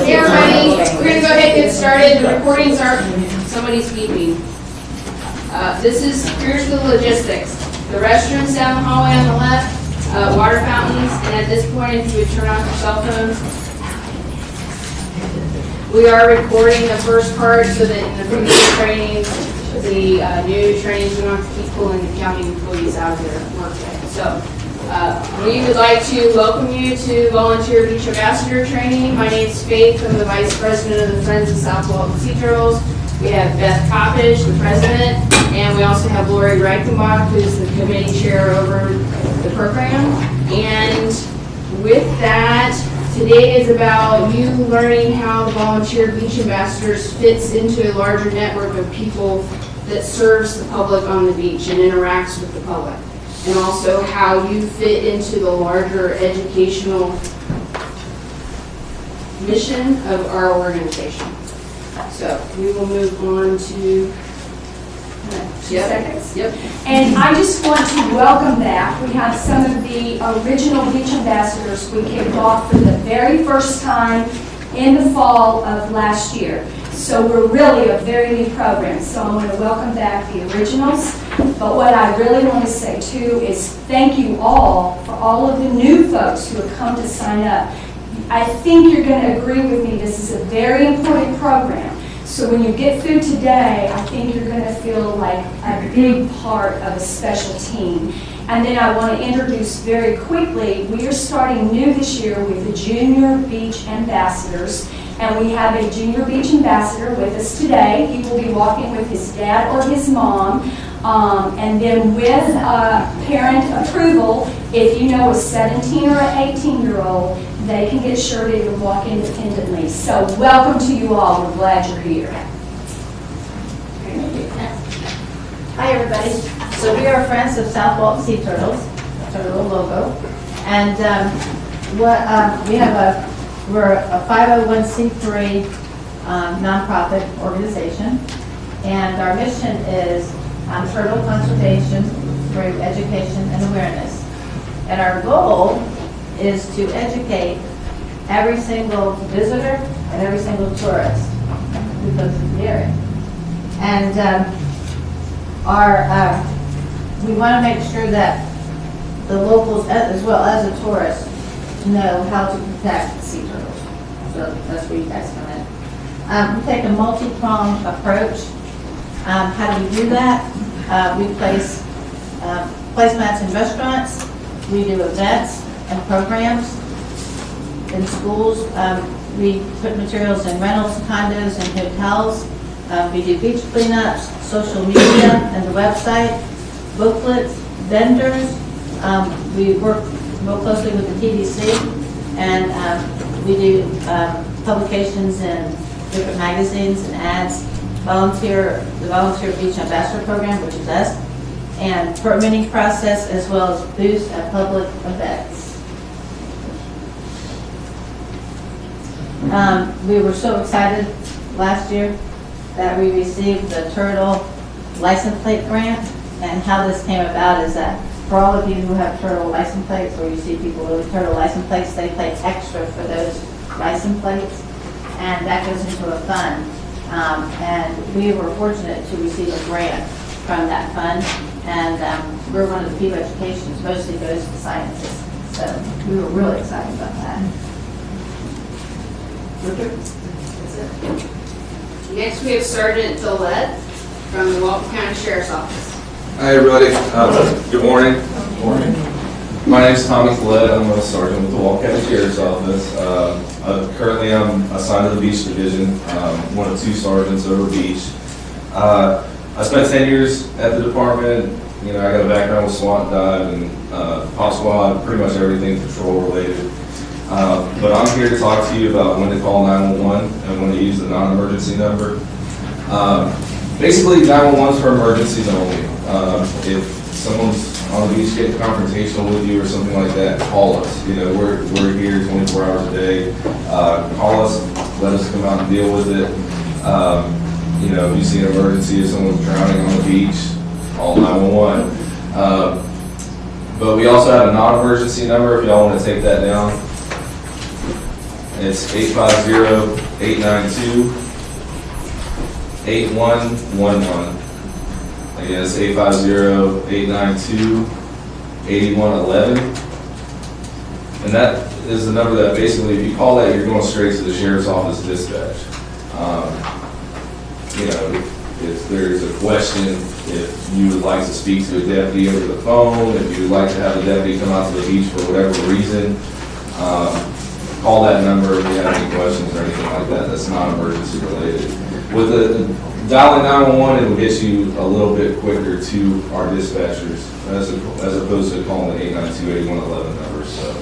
Hey everybody, we're going to go ahead and get started. The recordings are, somebody's beeping. Here's the logistics. The restrooms down the hallway on the left, water fountains, and at this point if you would turn off your cell phones. We are recording the first part so that in the previous trainings, the new trainings, we don't have to keep pulling the county employees out of their workday. So we would like to welcome you to Volunteer Beach Ambassador Training. My name is Faith. I'm the Vice President of the Friends of South Walton Sea Turtles. We have Beth Coppage, the President, and we also have Lori Reichenbach, who's the Committee Chair over the program. And with that, today is about you learning how the Volunteer Beach Ambassadors fits into a larger network of people that serves the public on the beach and interacts with the public. And also how you fit into the larger educational mission of our organization. So we will move on to 2 seconds. Yep. And I just want to welcome back. We have some of the original beach ambassadors we kicked off for the very first time in the fall of last year. So we're really a very new program. So I want to welcome back the originals. But what I really want to say too is thank you all for all of the new folks who have come to sign up. I think you're going to agree with me, this is a very important program. So when you get through today, I think you're going to feel like a big part of a special team. And then I want to introduce very quickly, we are starting new this year with the Junior Beach Ambassadors. And we have a Junior Beach Ambassador with us today. He will be walking with his dad or his mom. And then with parent approval, if you know a 17 or an 18-year-old, they can get shirted and walk independently. So welcome to you all. We're glad you're here. Hi everybody. So we are Friends of South Walton Sea Turtles. That's our little logo. And we're a 501c3 nonprofit organization. And our mission is turtle conservation through education and awareness. And our goal is to educate every single visitor and every single tourist who comes to the area. And we want to make sure that the locals, as well as the tourists, know how to protect sea turtles. So that's where you guys come in. We take a multi-pronged approach. How do we do that? We place placemats in restaurants. We do events and programs in schools. We put materials in rentals, condos, and hotels. We do beach cleanups, social media, and the website, booklets, vendors. We work real closely with the TDC, and we do publications in different magazines and ads, the Volunteer Beach Ambassador Program, which is us, and permitting process, as well as booths at public events. We were so excited last year that we received the Turtle License Plate Grant, and how this came about is that for all of you who have turtle license plates, or you see people with turtle license plates, they pay extra for those license plates, and that goes into a fund. And we were fortunate to receive a grant from that fund, and we're one of the few educations, mostly goes to scientists. So we were really excited about that. Next, we have Sergeant Dillette from the Walton County Sheriff's Office. Hi, everybody. Good morning. Good morning. My name is Tommy Collette. I'm a sergeant with the Walton County Sheriff's Office. Currently, I'm assigned to the Beach Division, one of 2 sergeants over beach. I spent 10 years at the department. You know, I got a background with SWAT and dive and pop squad, pretty much everything patrol related. But I'm here to talk to you about when to call 911 and when to use the non-emergency number. Basically, 911 is for emergencies only. If someone's on the beach getting confrontational with you or something like that, call us. You know, we're here 24 hours a day. Call us, let us come out and deal with it. You know, if you see an emergency, if someone's drowning on the beach, call 911. But we also have a non-emergency number if y'all want to take that down. It's 850-892-8111. Again, it's 850-892-8111. And that is the number that basically, if you call that, you're going straight to the Sheriff's Office dispatch. You know, if there's a question, if you would like to speak to a deputy over the phone, if you would like to have a deputy come out to the beach for whatever reason, call that number if you have any questions or anything like that that's not emergency related. With the dialing 911, it will get you a little bit quicker to our dispatchers as opposed to calling the 892-8111 number. So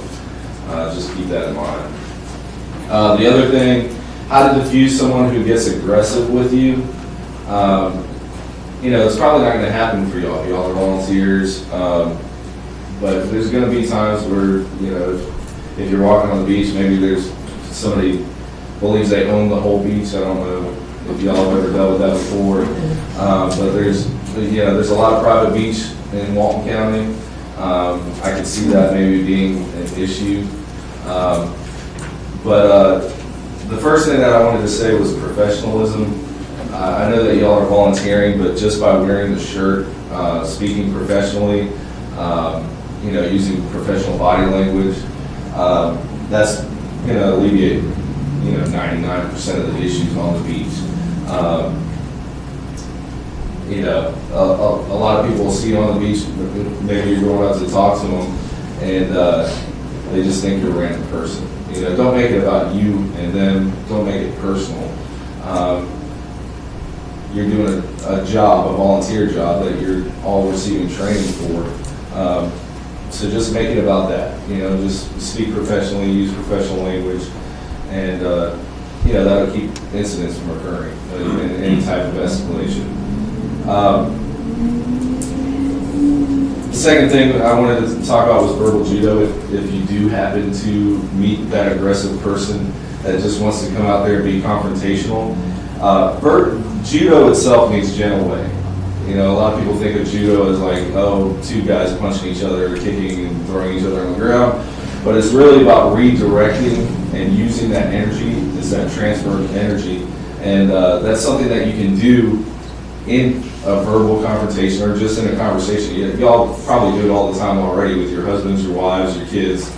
just keep that in mind. The other thing, how to defuse someone who gets aggressive with you. You know, it's probably not going to happen for y'all. Y'all are volunteers, but there's going to be times where, you know, if you're walking on the beach, maybe there's somebody believes they own the whole beach. I don't know if y'all have ever dealt with that before, but there's a lot of private beach in Walton County. I could see that maybe being an issue. But the first thing that I wanted to say was professionalism. I know that y'all are volunteering, but just by wearing the shirt, speaking professionally, you know, using professional body language, that's going to alleviate, you know, 99% of the issues on the beach. You know, a lot of people will see you on the beach, maybe you're going out to talk to them, and they just think you're a random person. You know, don't make it about you and them. Don't make it personal. You're doing a job, a volunteer job that you're all receiving training for. So just make it about that. You know, just speak professionally, use professional language, and you know, that'll keep incidents from occurring in any type of escalation. The second thing I wanted to talk about was verbal judo. If you do happen to meet that aggressive person that just wants to come out there and be confrontational, judo itself means gentle way. You know, a lot of people think of judo as like, oh, 2 guys punching each other, kicking and throwing each other on the ground. But it's really about redirecting and using that energy. It's that transfer of energy. And that's something that you can do in a verbal confrontation or just in a conversation. Y'all probably do it all the time already with your husbands, your wives, your kids.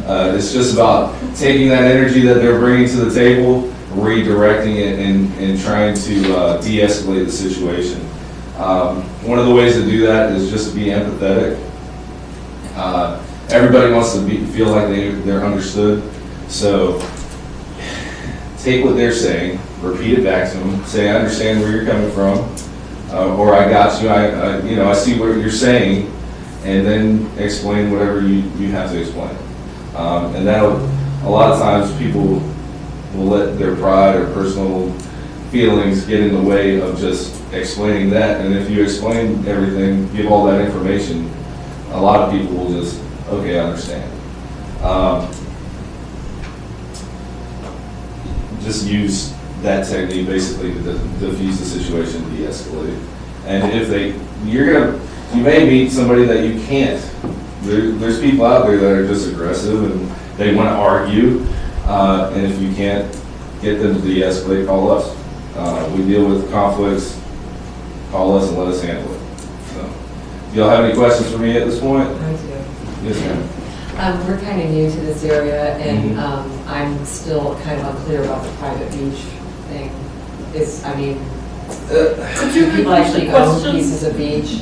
It's just about taking that energy that they're bringing to the table, redirecting it, and trying to de-escalate the situation. One of the ways to do that is just to be empathetic. Everybody wants to feel like they're understood, so take what they're saying, repeat it back to them, say, I understand where you're coming from, or I got you, I see what you're saying, and then explain whatever you have to explain. And that'll, a lot of times people will let their pride or personal feelings get in the way of just explaining that, and if you explain everything, give all that information, a lot of people will just, okay, I understand. Just use that technique basically to diffuse the situation, de-escalate. And if you may meet somebody that you can't. There's people out there that are just aggressive and they want to argue. And if you can't get them to de-escalate, call us. We deal with conflicts. Call us and let us handle it. So, do y'all have any questions for me at this point? I do. Yes, ma'am. We're kind of new to this area, and I'm still kind of unclear about the private beach thing. Could you People repeat actually the own question? pieces of beach.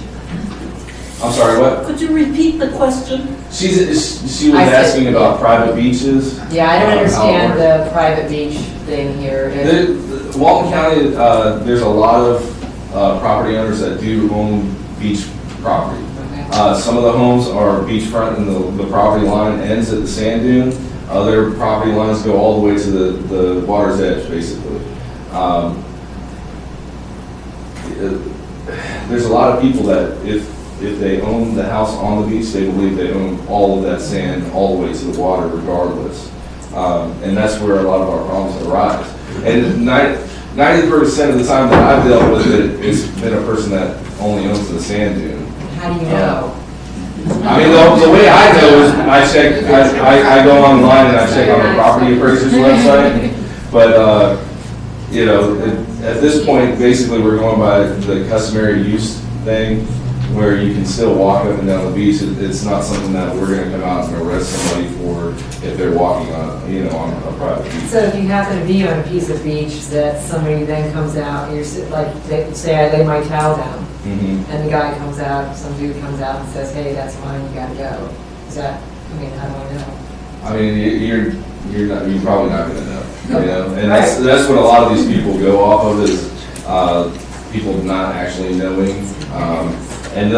I'm sorry, what? Could you repeat the question? She was I said- asking about private beaches. Yeah, I don't How it understand works. the private beach thing here. Walton County, there's a lot of property owners that do own beach property. Okay. Some of the homes are beachfront and the property line ends at the sand dune. Other property lines go all the way to the water's edge, basically. There's a lot of people that if they own the house on the beach, they believe they own all of that sand all the way to the water regardless. And that's where a lot of our problems arise. And 90% of the time that I've dealt with it, it's been a person that only owns the sand dune. How do you know? I mean, the way I know is I go online and I check on the property appraiser's website. But, at this point, basically, we're going by the customary use thing, where you can still walk up and down the beach. It's not something that we're gonna come out and arrest somebody for if they're walking on a private beach. So if you happen to be on a piece of beach that somebody then comes out, and you're like, say I lay my towel down, and the guy comes out, some dude comes out and says, hey, that's mine, you gotta go. Is that, how do I know? I mean, you're probably not gonna know, and that's what a lot of these people go off of is, people not actually knowing, and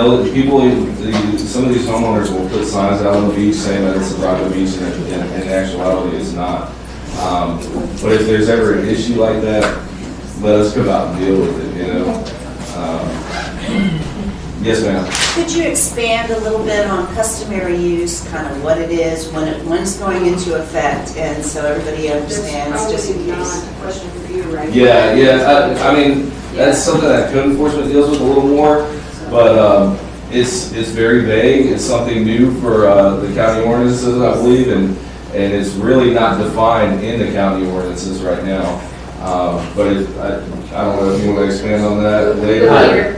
some of these homeowners will put signs out on the beach saying that it's a private beach, and in actuality it's not. But if there's ever an issue like that, let us come out and deal with it, Yes, ma'am. Could you expand a little bit on customary use, kind of what it is, when it's going into effect, and so everybody understands, just in That's case? probably not a question for you, right? Yeah. I mean, that's something that code enforcement deals with a little more, but it's very vague. It's something new for the county ordinances, I believe, and it's really not defined in the county ordinances right now. But I don't know if you want to expand on that later.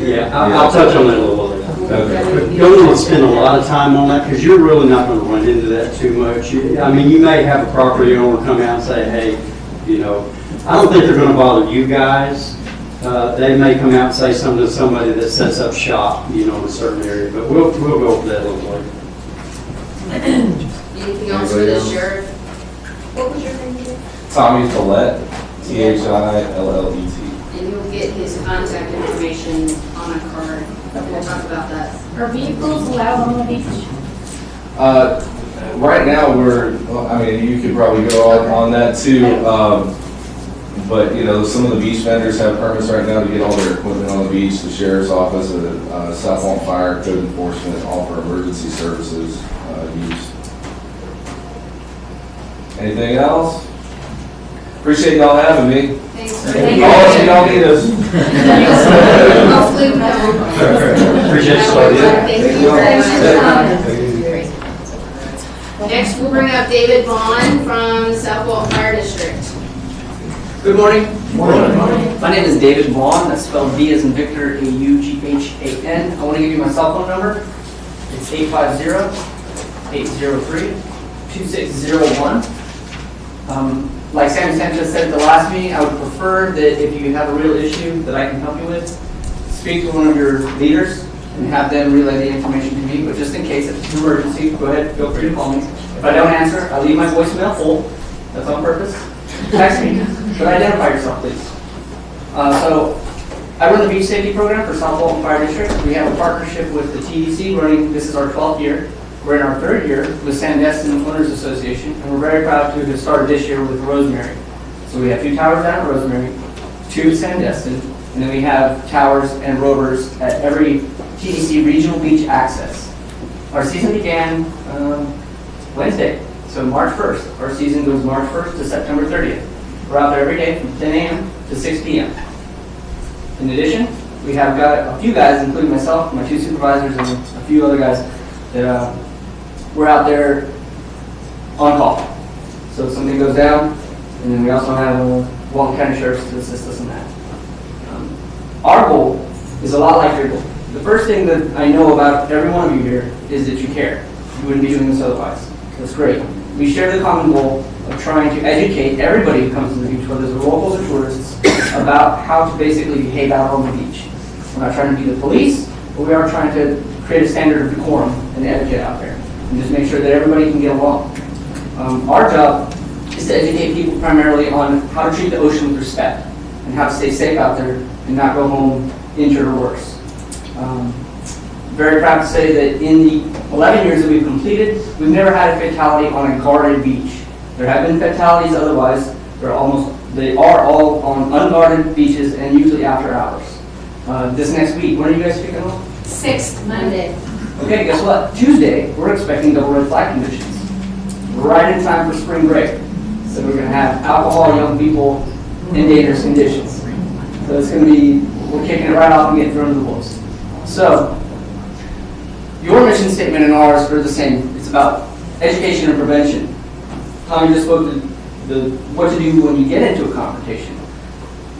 Yeah, I'll touch on that a little later. Okay. Don't want to spend a lot of time on that because you're really not going to run into that too much. You may have a property owner come out and say, hey, I don't think they're going to bother you guys. They may come out and say something to somebody that sets up shop, in a certain area, but we'll go over that a little later. Anything else for the sheriff? What was your name again? Tommy Follett, Thillet. And you'll get his contact information on a card. We'll talk about that. Are vehicles allowed on the beach? Right now, you could probably go on that too. But, some of the beach vendors have permits right now to get all their equipment on the beach. The sheriff's office, South Walton Fire, code enforcement, all for emergency services use. Anything else? Appreciate y'all having me. Thanks. Y'all need us. Hopefully, we have. Appreciate Thank you very much. Thank you. Next, we'll bring up David Vaughn from South Walton Fire District. Good morning. My name is David Vaughn. That's spelled V as in Victor, A-U-G-H-A-N. I want to give you my cell phone number. It's 850-803 2601. Like Sammy Sanchez said at the last meeting, I would prefer that if you have a real issue that I can help you with, speak to one of your leaders and have them relay the information to me. But just in case if it's an emergency, go ahead, feel free to call me. If I don't answer, I leave my voicemail full. That's on purpose. Text me, but identify yourself, please. So I run the beach safety program for South Walton Fire District. We have a partnership with the TDC running, this is our 12th year. We're in our 3rd year with Sandestin Owners Association, and we're very proud to have started this year with Rosemary. So we have 2 towers down at Rosemary, 2 at Sandestin, and then we have towers and rovers at every TDC regional beach access. Our season began Wednesday, so March 1st. Our season goes March 1st to September 30th. We're out there every day from 10 a.m. to 6 p.m. In addition, we have got a few guys, including myself, my 2 supervisors, and a few other guys that we're out there on call. So if something goes down, and then we also have Walton County Sheriffs to assist us in that. Our goal is a lot like your goal. The first thing that I know about every one of you here is that you care. You wouldn't be doing this otherwise. That's great. We share the common goal of trying to educate everybody who comes to the beach, whether it's locals or tourists, about how to basically behave out on the beach. We're not trying to be the police, but we are trying to create a standard of decorum and etiquette out there, and just make sure that everybody can get along. Our job is to educate people primarily on how to treat the ocean with respect, and how to stay safe out there and not go home injured or worse. Very proud to say that in the 11 years that we've completed, we've never had a fatality on a guarded beach. There have been fatalities otherwise. They are all on unguarded beaches and usually after hours. This next week, when are you guys picking up? 6th Monday. Okay, guess what? Tuesday, we're expecting double red flag conditions. Right in time for spring break. So we're going to have alcohol, young people, in dangerous conditions. So it's going to be, we're kicking it right off and getting thrown to the wolves. So, your mission statement and ours are the same. It's about education and prevention. Tommy just spoke to what to do when you get into a confrontation.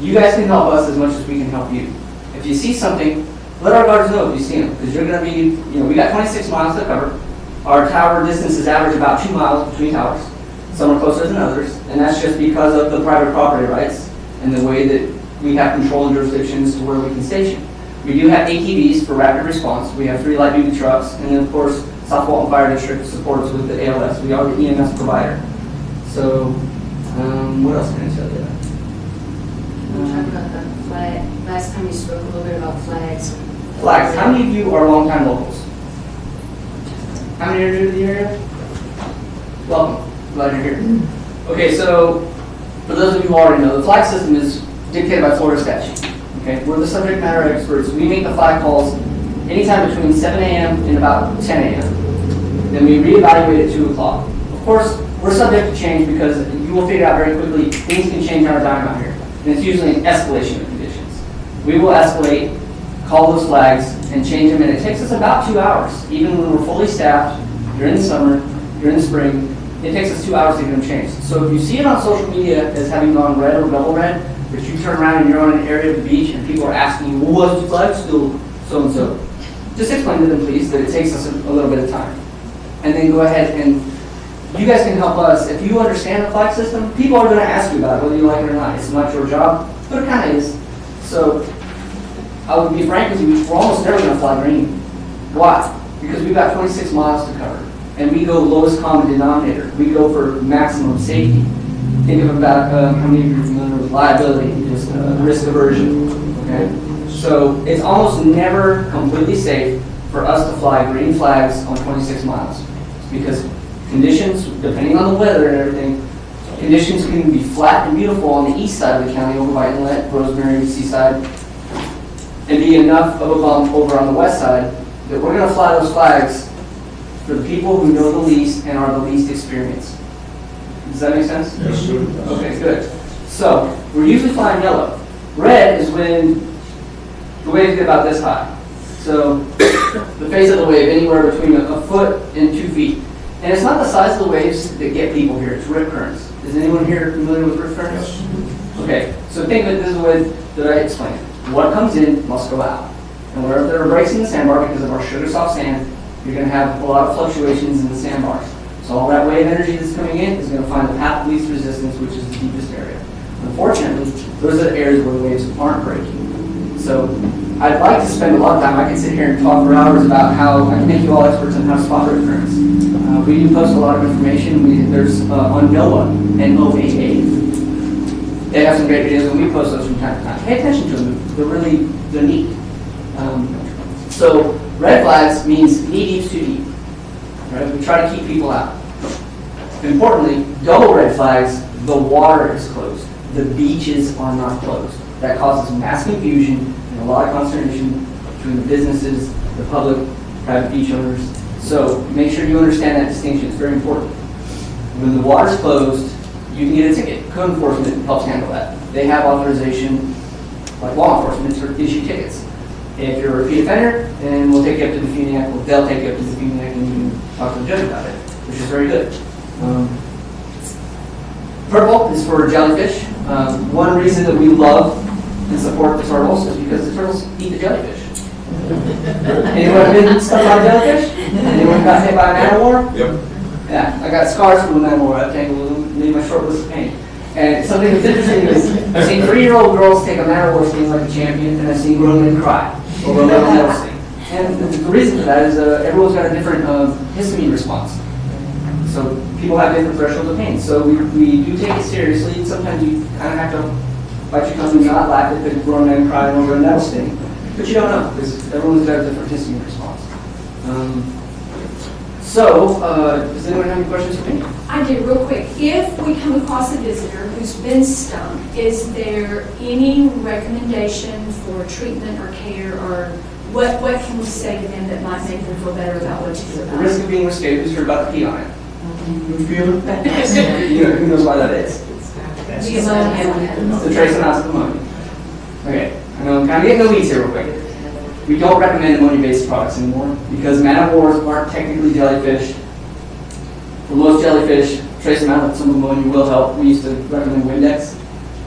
You guys can help us as much as we can help you. If you see something, let our guards know if you see them, because you're going to be, we got 26 miles to cover. Our tower distances average about 2 miles between towers. Some are closer than others, and that's just because of the private property rights and the way that we have control and jurisdictions to where we can station. We do have ATVs for rapid response. We have 3 light duty trucks, and then of course, South Walton Fire District supports with the ALS. We are the EMS provider. So, what else can I tell you? We'll talk about the flag. Last time you spoke a little bit about flags. Flags. How many of you are longtime locals? How many are new to the area? Welcome. Glad you're here. Okay, so for those of you who already know, the flag system is dictated by Florida statute. Okay, we're the subject matter experts. We make the flag calls anytime between 7 a.m. and about 10 a.m. Then we reevaluate at 2 o'clock. Of course, we're subject to change because you will figure out very quickly things can change on a dime out here. And it's usually an escalation of conditions. We will escalate, call those flags, and change them. And it takes us about 2 hours. Even when we're fully staffed, during the summer, during the spring, it takes us 2 hours to get them changed. So if you see it on social media as having gone red or double red, but you turn around and you're on an area of the beach and people are asking you, well, what's the flag still so-and-so? Just explain to them, please, that it takes us a little bit of time. And then go ahead and you guys can help us. If you understand the flag system, people are going to ask you about it, whether you like it or not. It's not your job, but it kind of is. So I would be frank with you, we're almost never going to fly green. Why? Because we've got 26 miles to cover. And we go lowest common denominator. We go for maximum safety. Think of about how many of you are familiar with liability, just risk aversion. Okay? So it's almost never completely safe for us to fly green flags on 26 miles. Because conditions, depending on the weather and everything, conditions can be flat and beautiful on the east side of the county over by Inlet, Rosemary, Seaside, and be enough of a bump over on the west side that we're going to fly those flags for the people who know the least and are the least experienced. Does that make sense? Yes, sir. Okay, good. So, we're usually flying yellow. Red is when the waves get about this high. So, the face of the wave anywhere between a foot and 2 feet. And it's not the size of the waves that get people here, it's rip currents. Is anyone here familiar with rip currents? Yes. Okay, so think of it this way that I explained. What comes in must go out. And wherever there are breaks in the sandbar because of our sugar soft sand, you're going to have a lot of fluctuations in the sandbars. So all that wave energy that's coming in is going to find the path of least resistance, which is the deepest area. Unfortunately, those are the areas where the waves aren't breaking. So I'd like to spend a lot of time. I can sit here and talk for hours about how I can make you all experts on how to spot rip currents. We do post a lot of information. There's on NOAA, N-O-A-A. They have some great videos, and we post those from time to time. Pay attention to them. They're neat. So red flags means knee deep's too deep. Right? We try to keep people out. Importantly, double red flags, the water is closed. The beaches are not closed. That causes mass confusion and a lot of consternation between the businesses, the public, private beach owners. So make sure you understand that distinction. It's very important. When the water's closed, you can get a ticket. Code enforcement helps handle that. They have authorization, like law enforcement, to issue tickets. If you're a repeat offender, then we'll take you up to the Funiac. Well, they'll take you up to the Funiac and you can talk to the judge about it, which is very good. Purple is for jellyfish. One reason that we love and support the turtles is because the turtles eat the jellyfish. Anyone been stung by a jellyfish? Anyone got hit by a man-o-war? Yep. Yeah, I got scars from a man-o-war. I made my short list of pain. And something that's interesting is I've seen 3-year-old girls take a man-o-war sting like a champion, and I've seen grown men cry over a little metal sting. And the reason for that is everyone's got a different histamine response. So people have different thresholds of pain. So we do take it seriously. Sometimes you kind of have to bite your tongue and not laugh at the grown man crying over a metal sting. But you don't know, because everyone's got a different histamine response. Does anyone have any questions for me? I do, real quick. If we come across a visitor who's been stung, is there any recommendation for treatment or care, or what can we say to them that might make them feel better about what to do The about risk it? of being risque is you're about to pee on it. Who knows why that is? The ammonia. It's the trace amounts of ammonia. Okay, I know I'm kind of getting the weeds here real quick. We don't recommend ammonia-based products anymore because man-o-wars aren't technically jellyfish. For most jellyfish, trace amount of some ammonia will help. We used to recommend Windex.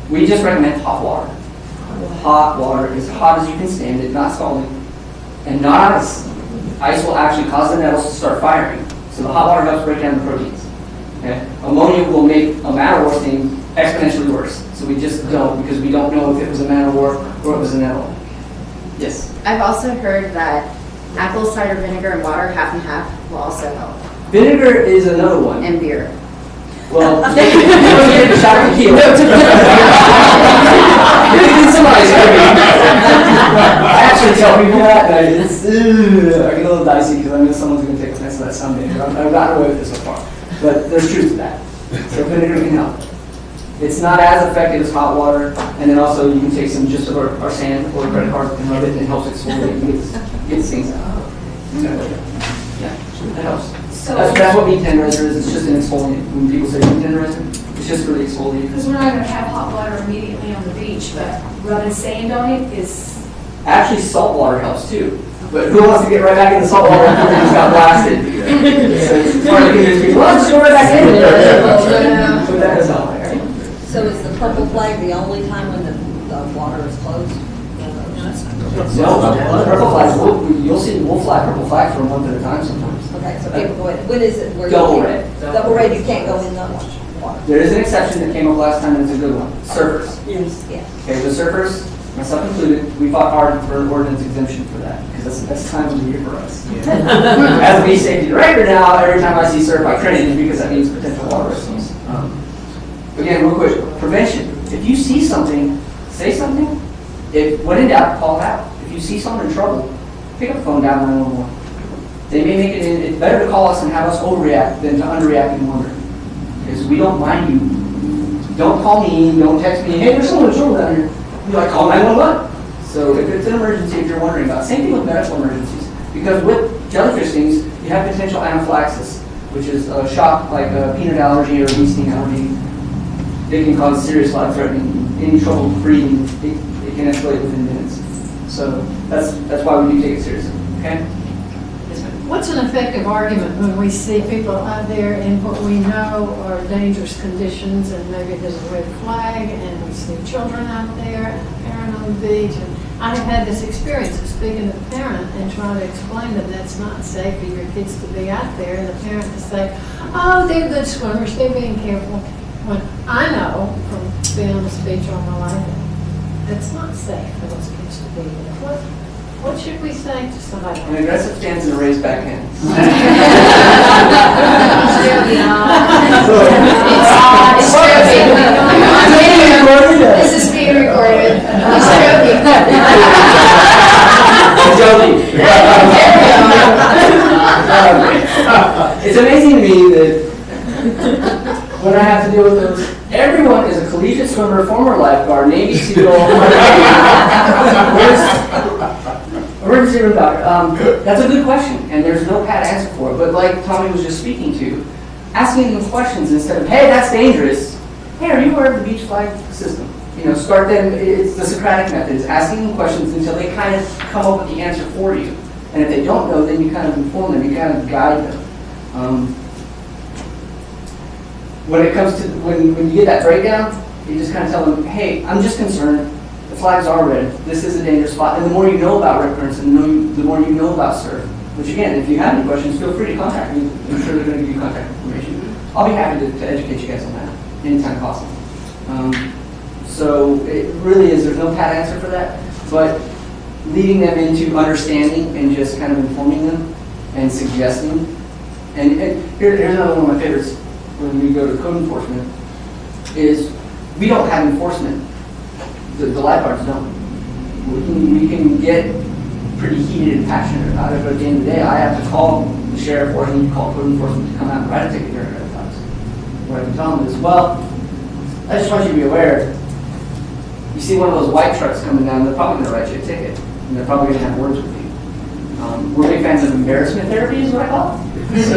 We just recommend hot water. Hot water, as hot as you can stand it, not scalding, and not ice. Ice will actually cause the nettles to start firing. So the hot water helps break down the proteins. Okay? Ammonia will make a man-o-war sting exponentially worse. So we just don't, because we don't know if it was a man-o-war or it was a nettle. Yes? I've also heard that apple cider vinegar and water, half and half, will also help. Vinegar is another one. And beer. Well, you want to get a shot of tequila. Somebody's cooking. I actually tell people that, and I get a little dicey because I know someone's going to take offense to that someday. But I've gotten away with this so far. But there's truth to that. So vinegar can help. It's not as effective as hot water, and then also you can take some just of our sand or credit card and rub it, and it helps exfoliate and get things out. Yeah, that helps. So, That's what meat tenderizer is. It's just an exfoliant. When people say meat tenderizer, it's just really exfoliating. because we're not going to have hot water immediately on the beach, but rubbing sand on it is, Actually, salt water helps too. But who wants to get right back in the salt water after they just got blasted? So it's hard to convince people, well, just go right back in there. But that does help. So is the purple flag the only time when the water is closed? No, purple flags, you'll see, we'll fly purple flag for a month at a time sometimes. Okay, so people go in, when is it? where you Double can't- red. Double red, you can't go in the water. There is an exception that came up last time, and it's a good one. Surfers. Yes. Yeah. Okay, the surfers, myself included, we fought hard for an ordinance exemption for that, because that's the best time of the year for us. As a beach safety director now, every time I see surf, I cringe because that means potential water risks. Again, real quick, prevention. If you see something, say something. If, when in doubt, call it out. If you see someone in trouble, pick up the phone, dial 911. They may make it in, it's better to call us and have us overreact than to underreact and wonder. Because we don't mind you. Don't call me, don't text me, hey, there's someone in trouble down here. You're like, call 911. So if it's an emergency, if you're wondering about it, same thing with medical emergencies. Because with jellyfish stings, you have potential anaphylaxis, which is a shock like a peanut allergy or a bee sting allergy. They can cause serious life-threatening, any trouble breathing, it can escalate within minutes. So that's why we do take it seriously, okay? Yes, ma'am. What's an effective argument when we see people out there in what we know are dangerous conditions, and maybe there's a red flag, and we see children out there and a parent on the beach, and I have had this experience of speaking to the parent and trying to explain that that's not safe for your kids to be out there, and the parent to say, oh, they're good swimmers, they're being careful. When I know from being on this beach all my life, that's not safe for those kids to be there. What should we say to somebody? An aggressive stance and a raised backhand. It's joking. This is being recorded. He's joking. It's amazing to me that when I have to deal with those, everyone is a collegiate swimmer, former lifeguard, Navy SEAL, emergency room doctor. That's a good question, and there's no pat answer for it. But like Tommy was just speaking to, asking them questions instead of, hey, that's dangerous. Hey, are you aware of the beach flag system? You know, start them. It's the Socratic method. It's asking them questions until they kind of come up with the answer for you. And if they don't know, then you kind of inform them. You kind of guide them. When it comes to when you get that breakdown, you just kind of tell them, hey, I'm just concerned. The flags are red. This is a dangerous spot. And the more you know about rip currents, and the more you know about surf, which again, if you have any questions, feel free to contact me. I'm sure they're going to give you contact information. I'll be happy to educate you guys on that anytime possible. So it really is, there's no pat answer for that, but leading them into understanding and just kind of informing them and suggesting. And here's another one of my favorites when we go to code enforcement, is we don't have enforcement. The lifeguards don't. We can get pretty heated and passionate about it, but at the end of the day, I have to call the sheriff or I need to call code enforcement to come out and write a ticket during other times. What I can tell them is, well, I just want you to be aware, you see one of those white trucks coming down, they're probably going to write you a ticket, and they're probably going to have words with you. We're big fans of embarrassment therapy is what I call it. So,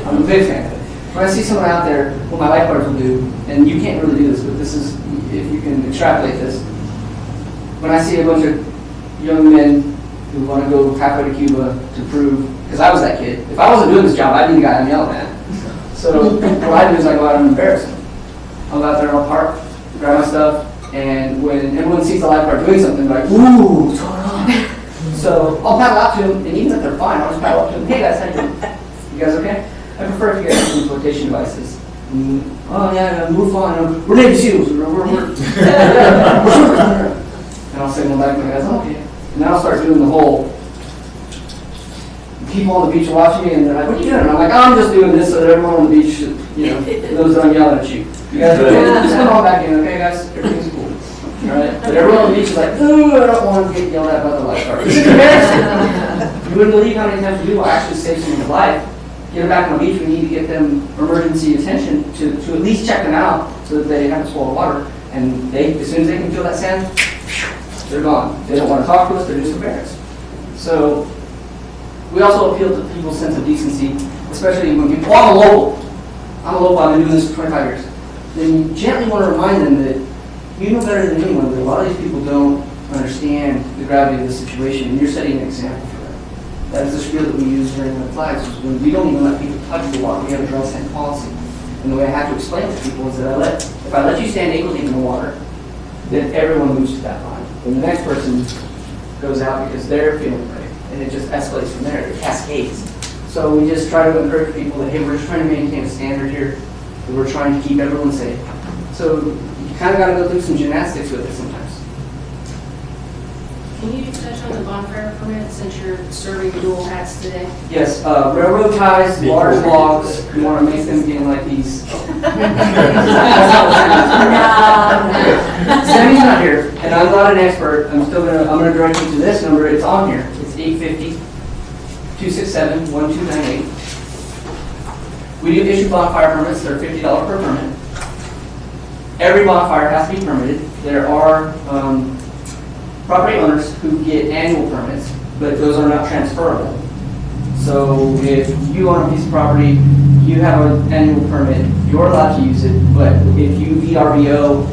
I'm a big fan of it. When I see someone out there, what my lifeguards will do, and you can't really do this, but this is, if you can extrapolate this, when I see a bunch of young men who want to go halfway to Cuba to prove, because I was that kid, if I wasn't doing this job, I'd be the guy I'm yelling at. So what I do is I go out and embarrass them. I'll go out there and I'll park, grab my stuff, and when everyone sees the lifeguard doing something, they're like, ooh, what's going on? So I'll paddle out to them, and even if they're fine, I'll just paddle up to them, hey guys, how you doing? You guys okay? I prefer if you guys use flotation devices. Oh yeah, move on. We're Navy SEALs. We're and I'll say one back to my guys, okay. And then I'll start doing the whole, people on the beach are watching me and they're like, what are you doing? And I'm like, oh, I'm just doing this so that everyone on the beach should, knows that I'm yelling at you. You guys are okay? Just come on back in, okay guys? Everything's cool. Alright? But everyone on the beach is like, ooh, I don't want to get yelled at by the lifeguard. This is embarrassing. You wouldn't believe how many times we do will actually save someone's life. Get them back on the beach, we need to get them emergency attention to at least check them out so that they haven't swallowed water. And they, as soon as they can feel that sand, they're gone. They don't want to talk to us, they're just embarrassed. So we also appeal to people's sense of decency, especially when people, I'm a local, I've been doing this for 25 years. Then you gently want to remind them that you know better than anyone that a lot of these people don't understand the gravity of the situation, and you're setting an example for them. That is the spiel that we use during the flags, is when we don't even let people touch the water, we have a dry sand policy. And the way I have to explain it to people is that if I let you stand ankle deep in the water, then everyone moves to that line. Then the next person goes out because they're feeling brave, and it just escalates from there. It cascades. So we just try to encourage people that, hey, we're just trying to maintain a standard here, and we're trying to keep everyone safe. So you kind of got to go through some gymnastics with it sometimes. Can you touch on the bonfire permit since you're serving dual hats today? Yes, railroad ties, large logs, we want to make them again like these. Sammy's not here, and I'm not an expert. I'm gonna direct you to this number. It's on here. It's 850-267-1298. We do issue bonfire permits. They're $50 per permit. Every bonfire has to be permitted. There are property owners who get annual permits, but those are not transferable. So if you own a piece of property, you have an annual permit, you're allowed to use it, but if you VRBO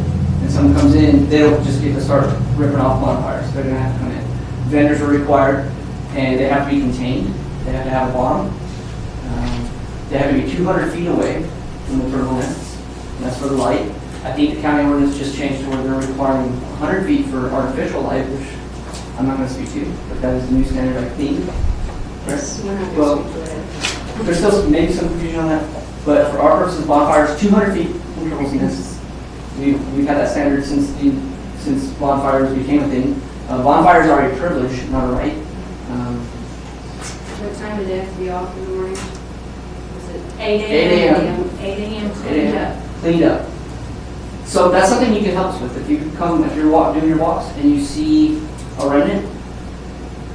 and someone comes in, they don't just get to start ripping off bonfires. They're going to have to come in. Vendors are required, and they have to be contained. They have to have a bottom. They have to be 200 feet away from the turtle nests. That's for the light. I think the county ordinance just changed to where they're requiring 100 feet for artificial light, which I'm not going to speak to, but that is the new standard, I think. Yes, we're not Well, going to speak to it. there's still maybe some confusion on that, but for our purposes, bonfires, 200 feet intervals in this. We've had that standard since bonfires became a thing. Bonfires are a privilege, not a right. What time did it have to be off in the morning? Was it 8 8 a.m. 8 a.m. 8 cleaned a.m. up. Cleaned up. So that's something you can help us with. If you come, if you're doing your walks and you see a remnant,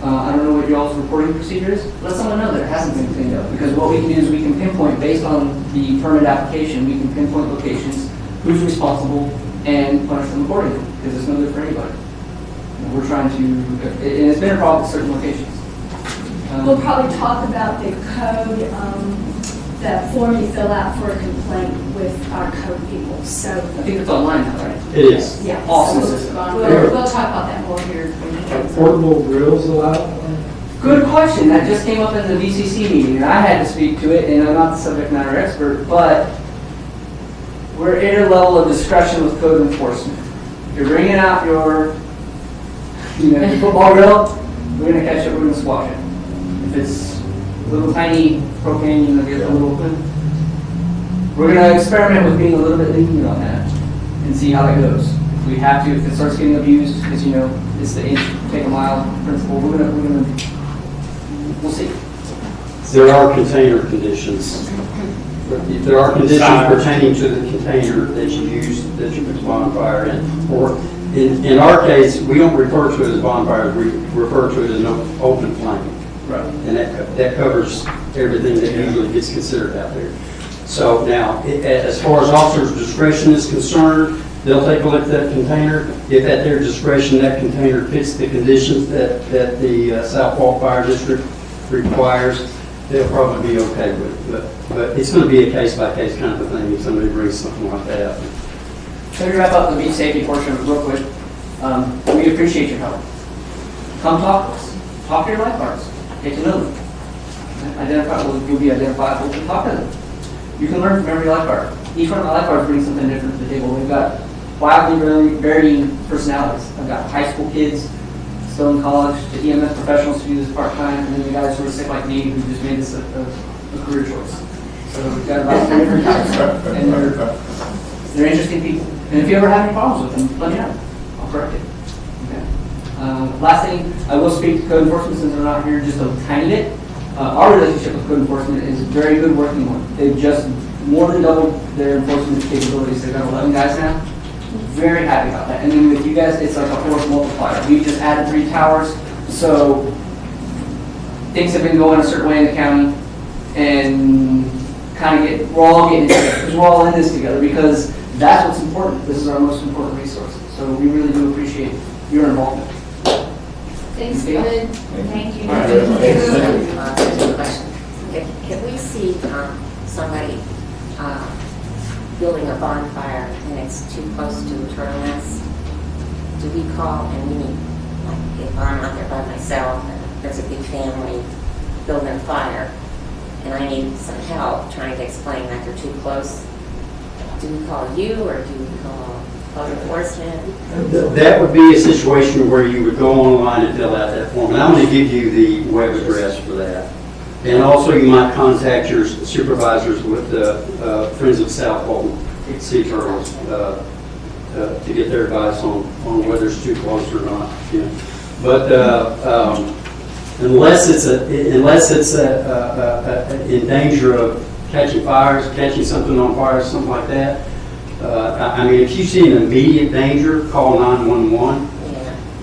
I don't know what y'all's reporting procedure is, let someone know that it hasn't been cleaned up. Because what we can do is we can pinpoint, based on the permit application, we can pinpoint locations, who's responsible, and punish them accordingly, because it's no good for anybody. And we're trying to, and it's been a problem at certain locations. We'll probably talk about the code, the form you fill out for a complaint with our code people, so. I think it's online now, right? It is. Yeah. Awesome so system. We'll talk about that more here. Are portable grills allowed? Good question. That just came up in the VCC meeting, and I had to speak to it, and I'm not the subject matter expert, but we're at a level of discretion with code enforcement. If you're bringing out your, your football grill, we're going to catch it, we're going to squash it. If it's little tiny propane, get a little, we're going to experiment with being a little bit lenient on that and see how that goes. If we have to, if it starts getting abused, because it's the inch, take a mile principle, we'll see. There are container conditions. There are conditions pertaining to the container that you use, that you put the bonfire in. Or in our case, we don't refer to it as bonfires, we refer to it as an open flame. Right. And that covers everything that usually gets considered out there. So now, as far as officer's discretion is concerned, they'll take a look at that container. If at their discretion that container fits the conditions that the South Walk Fire District requires, they'll probably be okay with it. But it's going to be a case-by-case kind of a thing if somebody brings something like that up. So to wrap up the beach safety portion real quick, we appreciate your help. Come talk to us. Talk to your lifeguards. Get to know them. You'll be identifiable and talk to them. You can learn from every lifeguard. Each one of my lifeguards brings something different to the table. We've got wildly varying personalities. I've got high school kids still in college, to EMS professionals who do this part-time, and then the guys who are sick like me who just made this a career choice. So we've got about 3 different types, and they're interesting people. And if you ever have any problems with them, let me know. I'll correct it. Okay. Last thing, I will speak to code enforcement since they're not here just a tiny bit. Our relationship with code enforcement is a very good working one. They've just more than doubled their enforcement capabilities. They've got 11 guys now. Very happy about that. And then with you guys, it's like a force multiplier. We've just added 3 towers, so things have been going a certain way in the county, and we're all getting it together, because we're all in this together, because that's what's important. This is our most important resource. So we really do appreciate your involvement. Thanks, Anything else? David. Thank you. Just a question. If we see somebody building a bonfire and it's too close to a turtle nest, do we call and we need, like if I'm out there by myself and there's a big family building a fire and I need some help trying to explain that they're too close, do we call you or do we call code enforcement? That would be a situation where you would go online and fill out that form. And I'm going to give you the web address for that. And also you might contact your supervisors with the Friends of South Walton Sea Turtles to get their advice on whether it's too close or not. You know. But unless it's in danger of catching fires, catching something on fire, something like that, I mean, if you see an immediate danger, call 911.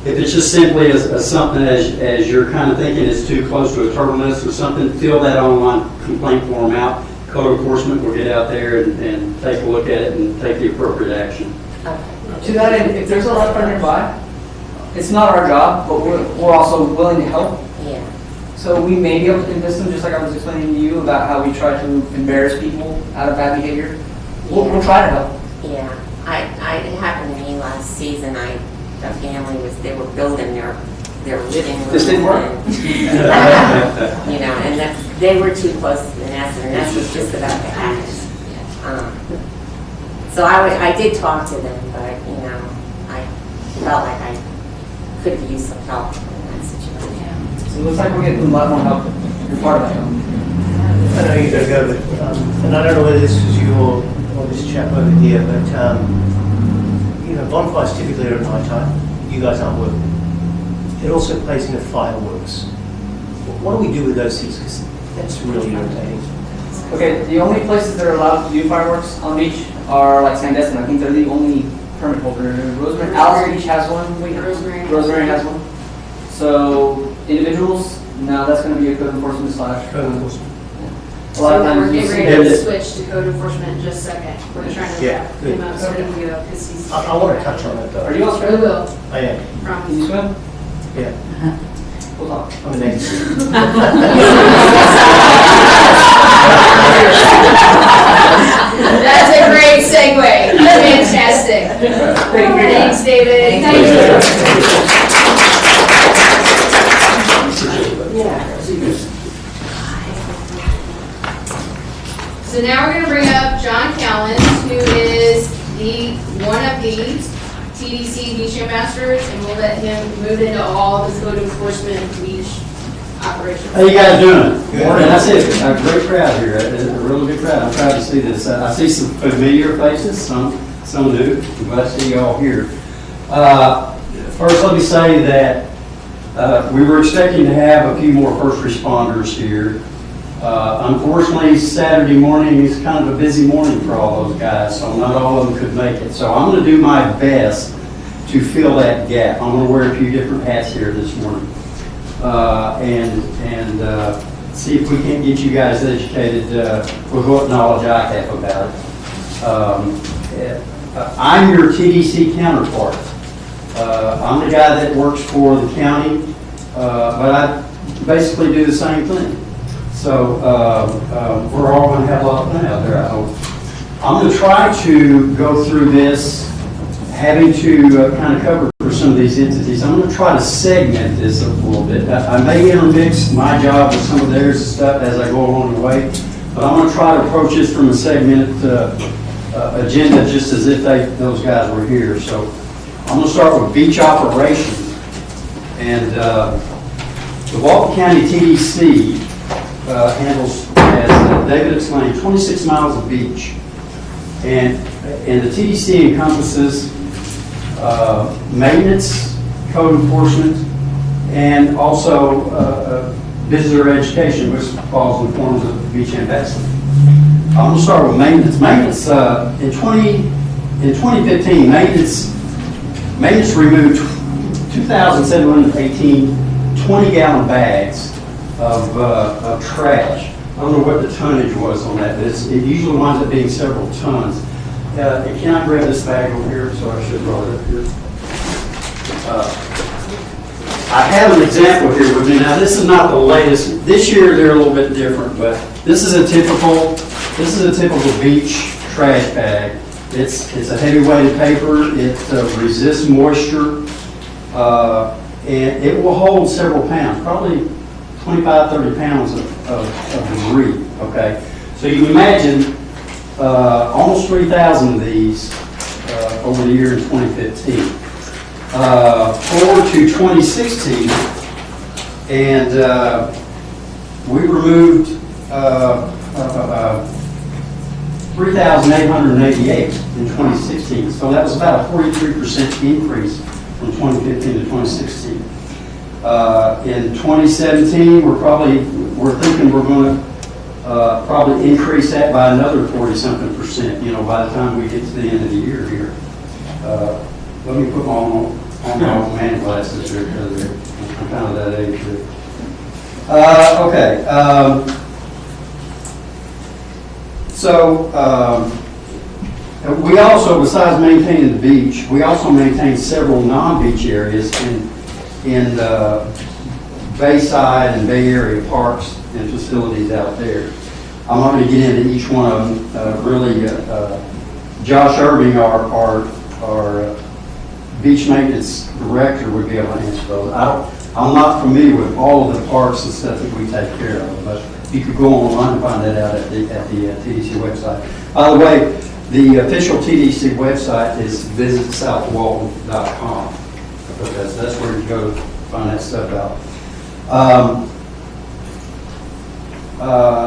If it's just simply as something as you're kind of thinking it's too close to a turtle nest or something, fill that online complaint form out. Code enforcement will get out there and take a look at it and take the appropriate action. To that end, if there's a lifeguard nearby, it's not our job, but we're also willing to help. Yeah. So we may be able to convince them, just like I was explaining to you about how we try to embarrass people out of bad behavior. We'll try to help. Yeah. It happened to me last season. The family they were building their living room. This didn't work. And they were too close to the nest, and the nest was just about to hatch. So So I did talk to them, but, you know, I felt like I could use some help in that situation. So it looks like we're getting a lot more help. You're part of that help. I know you gotta go, but, and I don't know whether this was you or this chap over here, but, you know, bonfires typically are at night time. You guys aren't working. It also plays into fireworks. What do we do with those things? Because that's really irritating. Okay, the only places that are allowed to do fireworks on the beach are like Sandestin. I think they're the only permit holder. Rosemary, Alice Beach has one. Rosemary has one. So individuals, no, that's going to be a code enforcement slash. Code enforcement. A lot of times We're you getting see ready to that. switch to code enforcement in just a second. We're trying to Yeah, wrap good. him up so he can go, because he's. I want to touch on that though. Are you all We straight? will, I am. Can you promise. swim? Yeah. We'll talk. I'm an ex. That's a great segue. Fantastic. Thanks, David. Thank So now we're going to bring up John Callens, who is one of the TDC beach ambassadors, and we'll let him move into all the code enforcement beach operations. How you guys doing? Morning. That's it. A great crowd here. A really big crowd. I'm proud to see this. I see some familiar faces, some new. I'm glad to see you all here. First, let me say that we were expecting to have a few more first responders here. Unfortunately, Saturday morning is kind of a busy morning for all those guys, so not all of them could make it. So I'm going to do my best to fill that gap. I'm going to wear a few different hats here this morning. And see if we can't get you guys educated with what knowledge I have about it. I'm your TDC counterpart. I'm the guy that works for the county, but I basically do the same thing. So we're all going to have a lot of fun out there, I hope. I'm going to try to go through this, having to kind of cover for some of these entities. I'm going to try to segment this a little bit. I may intermix my job with some of theirs and stuff as I go along the way, but I'm going to try to approach this from a segmented agenda, just as if those guys were here. So I'm going to start with beach operations. And the Walton County TDC handles, as David explained, 26 miles of beach. And the TDC encompasses maintenance, code enforcement, and also visitor education, which falls in the forms of beach ambassador. I'm going to start with maintenance. Maintenance, in 2015, maintenance removed 2,718 20-gallon bags of trash. I don't know what the tonnage was on that, but it usually winds up being several tons. Can I grab this bag over here? So I should draw it up here. I have an example here with me. Now, this is not the latest. This year they're a little bit different, but this is a typical beach trash bag. It's a heavy-weighted paper. It resists moisture, and it will hold several pounds, probably 25, 30 pounds of debris. Okay, so you can imagine almost 3,000 of these over the year in 2015. Forward to 2016, and we removed 3,888 in 2016. So that was about a 43% increase from 2015 to 2016. In 2017, we're thinking we're going to probably increase that by another 40-something%. You know, by the time we get to the end of the year here. Let me put my own man glasses here because I'm kind of that age here. Okay. We also, besides maintaining the beach, we also maintain several non-beach areas in Bayside and Bay Area parks and facilities out there. I'm not going to get into each one of them. Really, Josh Irving, our beach maintenance director, would be able to answer those. I'm not familiar with all of the parks and stuff that we take care of, but you could go online and find that out at the TDC website. By the way, The official TDC website is visitsouthwalton.com, because that's where you go to find that stuff out.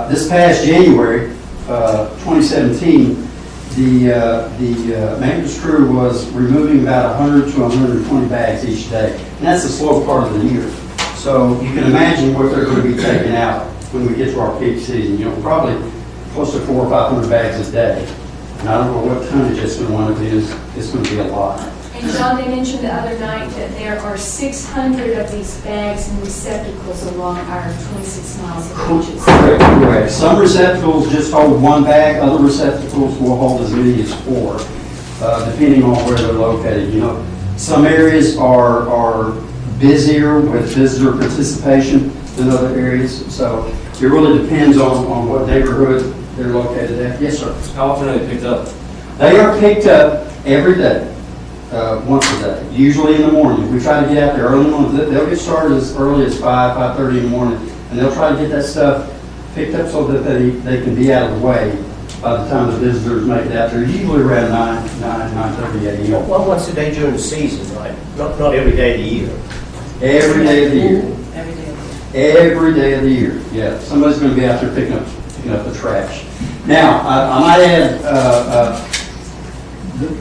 This past January, 2017, the maintenance crew was removing about 100 to 120 bags each day, and that's the slow part of the year. So you can imagine what they're going to be taking out when we get to our peak season. You know, probably close to 400 or 500 bags a day. And I don't know what tonnage it's going to want to be. It's going to be a lot. And John, they mentioned the other night that there are 600 of these bags and receptacles along our 26 miles of beaches. Correct. Some receptacles just hold one bag. Other receptacles will hold as many as 4, depending on where they're located. You know, some areas are busier with visitor participation than other areas. So it really depends on what neighborhood they're located at. Yes, sir. How often are they picked up? They are picked up every day. Once a day, usually in the morning. We try to get out there early in the morning. They'll get started as early as 5:30 in the morning, and they'll try to get that stuff picked up so that they can be out of the way by the time the visitors make it out there, usually around 9:30 a.m. Well, once a day during the season, right? Not every day of the year. Every day of the year. Every day. Every day of the year, yeah. Somebody's going to be out there picking up the trash. Now, I might add,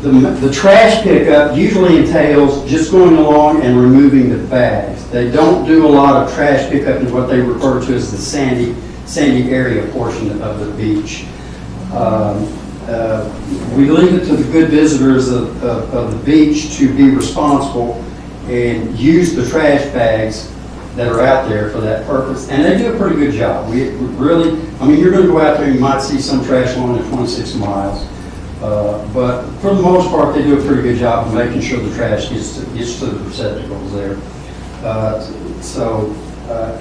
the trash pickup usually entails just going along and removing the bags. They don't do a lot of trash pickup in what they refer to as the sandy area portion of the beach. We leave it to the good visitors of the beach to be responsible and use the trash bags that are out there for that purpose. And they do a pretty good job. We really, I mean, you're going to go out there and you might see some trash along the 26 miles. But for the most part, they do a pretty good job of making sure the trash gets to the receptacles there.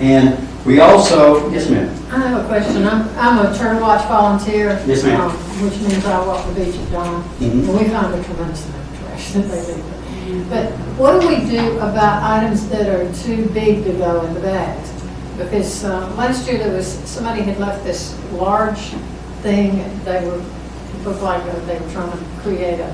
And we also, yes, ma'am. I have a question. I'm a turtle watch volunteer. Yes, ma'am. Which means I walk the beach at dawn. Mhm. And we find a tremendous amount of trash that they do. But what do we do about items that are too big to go in the bags? Because last year somebody had left this large thing. They looked like they were trying to create a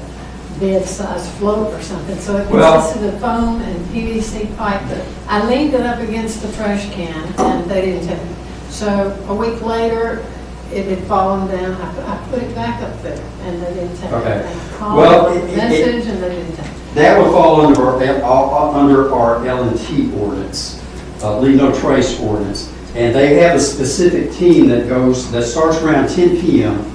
bed-sized float or something. So it consisted of foam and PVC pipe. I leaned it up against the trash can, and they didn't take it. So a week later, it had fallen down. I put it back up there, and they didn't take Okay. it. And I called Well, a message, and they didn't take it. That would fall under our L&T ordinance, leave no trace ordinance. And they have a specific team that starts around 10 p.m.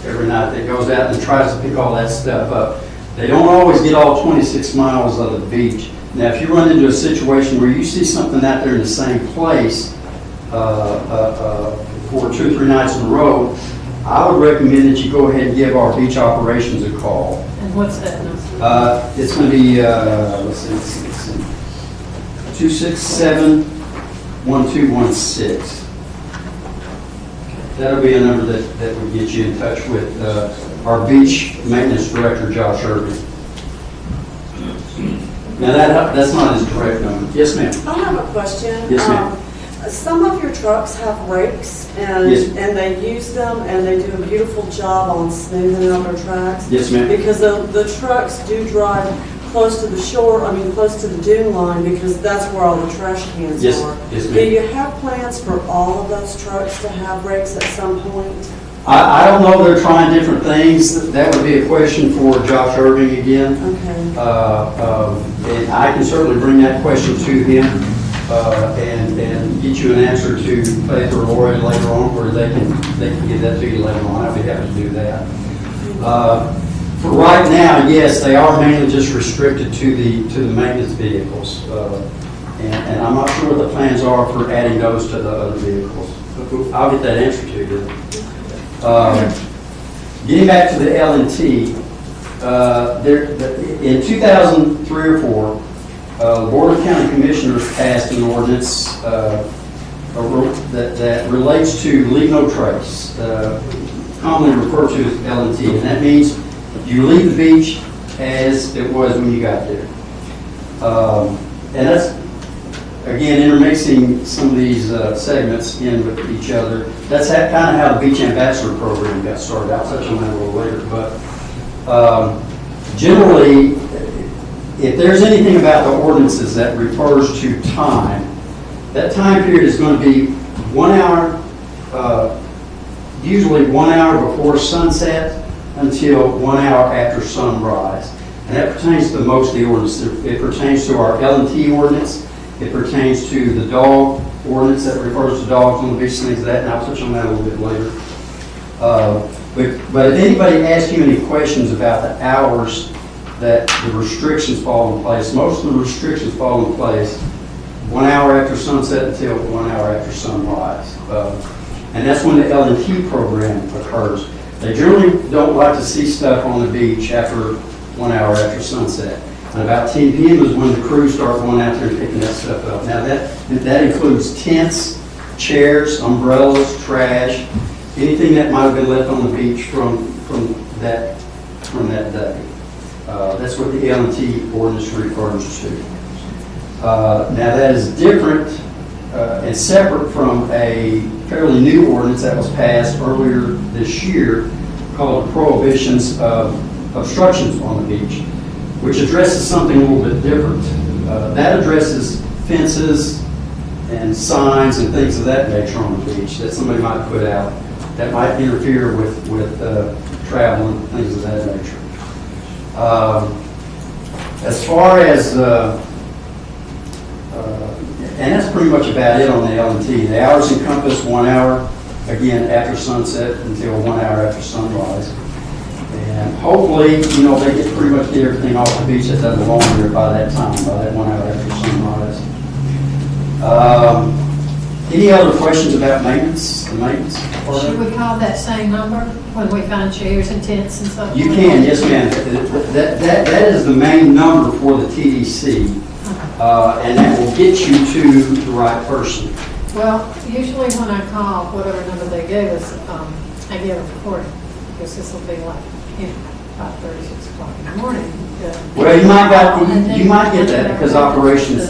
every night that goes out and tries to pick all that stuff up. They don't always get all 26 miles of the beach. Now, if you run into a situation where you see something out there in the same place for 2 or 3 nights in a row, I would recommend that you go ahead and give our beach operations a call. And what's that number? It's going to be, let's see, 267-1216. That'll be a number that would get you in touch with our beach maintenance director, Josh Irving. Now, that's not his direct number. Yes, ma'am. I have a question. Yes, ma'am. Some of your trucks have rakes, and Yes. and they use them, and they do a beautiful job on smoothing out their tracks. Yes, ma'am. Because the trucks do drive close to the shore, close to the dune line, because that's where all the trash cans Yes. are. Yes, Do ma'am. you have plans for all of those trucks to have rakes at some point? I don't know, they're trying different things. That would be a question for Josh Irving again. Okay. And I can certainly bring that question to him and get you an answer to Faith or Lori later on, where they can give that to you later on. I'd be happy to do that. For right now, yes, they are mainly just restricted to the maintenance vehicles. And I'm not sure what the plans are for adding those to the other vehicles. I'll get that answer to you. Getting back to the L&T, in 2003 or 4, the Board of County Commissioners passed an ordinance that relates to leave no trace, commonly referred to as L&T, and that means you leave the beach as it was when you got there. And again, intermixing some of these segments in with each other. That's kind of how the Beach Ambassador program got started. I'll touch on that a little later. But generally, if there's anything about the ordinances that refers to time, that time period is going to be 1 hour, usually 1 hour before sunset until 1 hour after sunrise. And that pertains to most of the ordinance. It pertains to our L&T ordinance. It pertains to the dog ordinance that refers to dogs on the beach, things like that, and I'll touch on that a little bit later. But if anybody asks you any questions about the hours that the restrictions fall in place, most of the restrictions fall in place 1 hour after sunset until 1 hour after sunrise. And that's when the L&T program occurs. They generally don't like to see stuff on the beach after 1 hour after sunset. And about 10 p.m. is when the crews start going out there and picking that stuff up. Now that includes tents, chairs, umbrellas, trash, anything that might have been left on the beach from that day. That's what the L&T ordinance refers to. Now that is different and separate from a fairly new ordinance that was passed earlier this year called Prohibitions of Obstructions on the Beach, which addresses something a little bit different. That addresses fences and signs and things of that nature on the beach that somebody might put out that might interfere with travel and things of that nature. As far as, and that's pretty much about it on the L&T. The hours encompass 1 hour, again, after sunset until 1 hour after sunrise. And hopefully, you know, they get pretty much everything off the beach that doesn't belong there by that time, by that 1 hour after sunrise. Any other questions about maintenance, the maintenance part? Should we call that same number when we find chairs and tents and stuff? You can, yes ma'am. That is the main number for the TDC, and that will get you to the right person. Well, usually when I call, whatever number they gave us, I get a recording, because this will be like, 5:30, 6 o'clock in the morning. Well, you might get that because operations,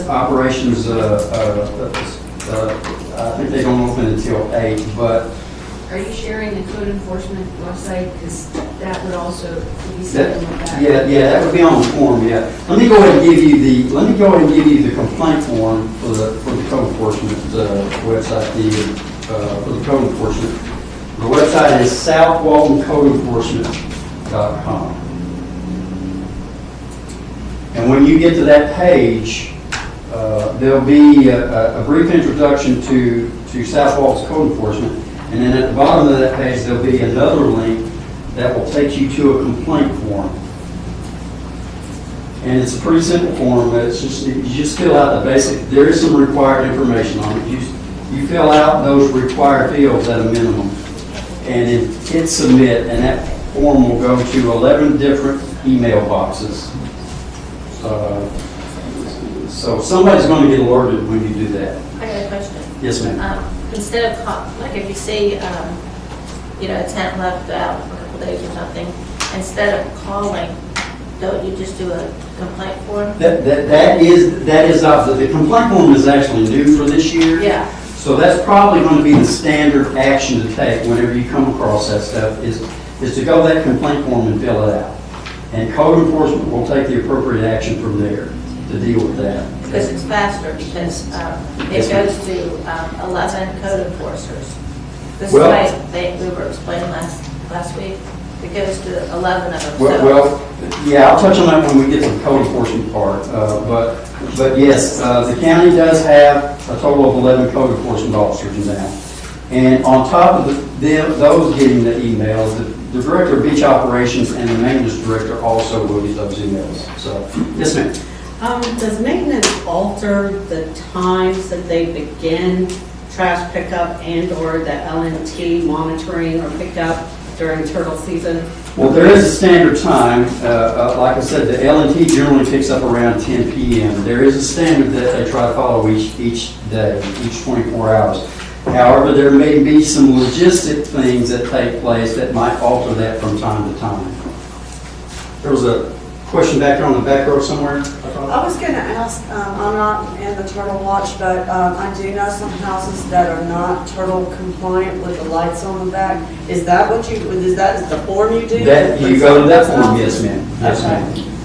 I think they don't open until 8, but. Are you sharing the code enforcement website? Because that would also be something like that. Yeah, that would be on the form, yeah. Let me go ahead and give you the complaint form for the code enforcement website, for the code enforcement. The website is southwaltoncodenforcement.com. And when you get to that page, there'll be a brief introduction to South Walton's code enforcement, and then at the bottom of that page there'll be another link that will take you to a complaint form. And it's a pretty simple form, but it's just you just fill out the basic. There is some required information on it. You fill out those required fields at a minimum, and hit submit, and that form will go to 11 different email boxes. So somebody's going to get alerted when you do that. I got a question. Yes, ma'am. Instead of, like if you see, a tent left out for a couple days or something, instead of calling, don't you just do a complaint form? That is the complaint form is actually new for this year. Yeah. So that's probably going to be the standard action to take whenever you come across that stuff is to go that complaint form and fill it out. And code enforcement will take the appropriate action from there to deal with that. Because it's faster, because it goes to 11 code enforcers. This is Well- why we were explaining last week. It goes to 11 of them. Well, yeah, I'll touch on that when we get to the code enforcement part. But yes, the county does have a total of 11 code enforcement officers now. And on top of those getting the emails, the director of beach operations and the maintenance director also will get those emails. So, yes, ma'am. Does maintenance alter the times that they begin trash pickup and/or the L&T monitoring or pickup during turtle season? Well, there is a standard time. Like I said, the L&T generally picks up around 10 p.m. There is a standard that they try to follow each day, each 24 hours. However, there may be some logistic things that take place that might alter that from time to time. There was a question back there on the back row somewhere? I was gonna ask, I'm not in the turtle watch, but I do know some houses that are not turtle compliant with the lights on the back. Is that what you, is that the form you do? That, you go to that form, yes, ma'am. Yes, Okay. ma'am.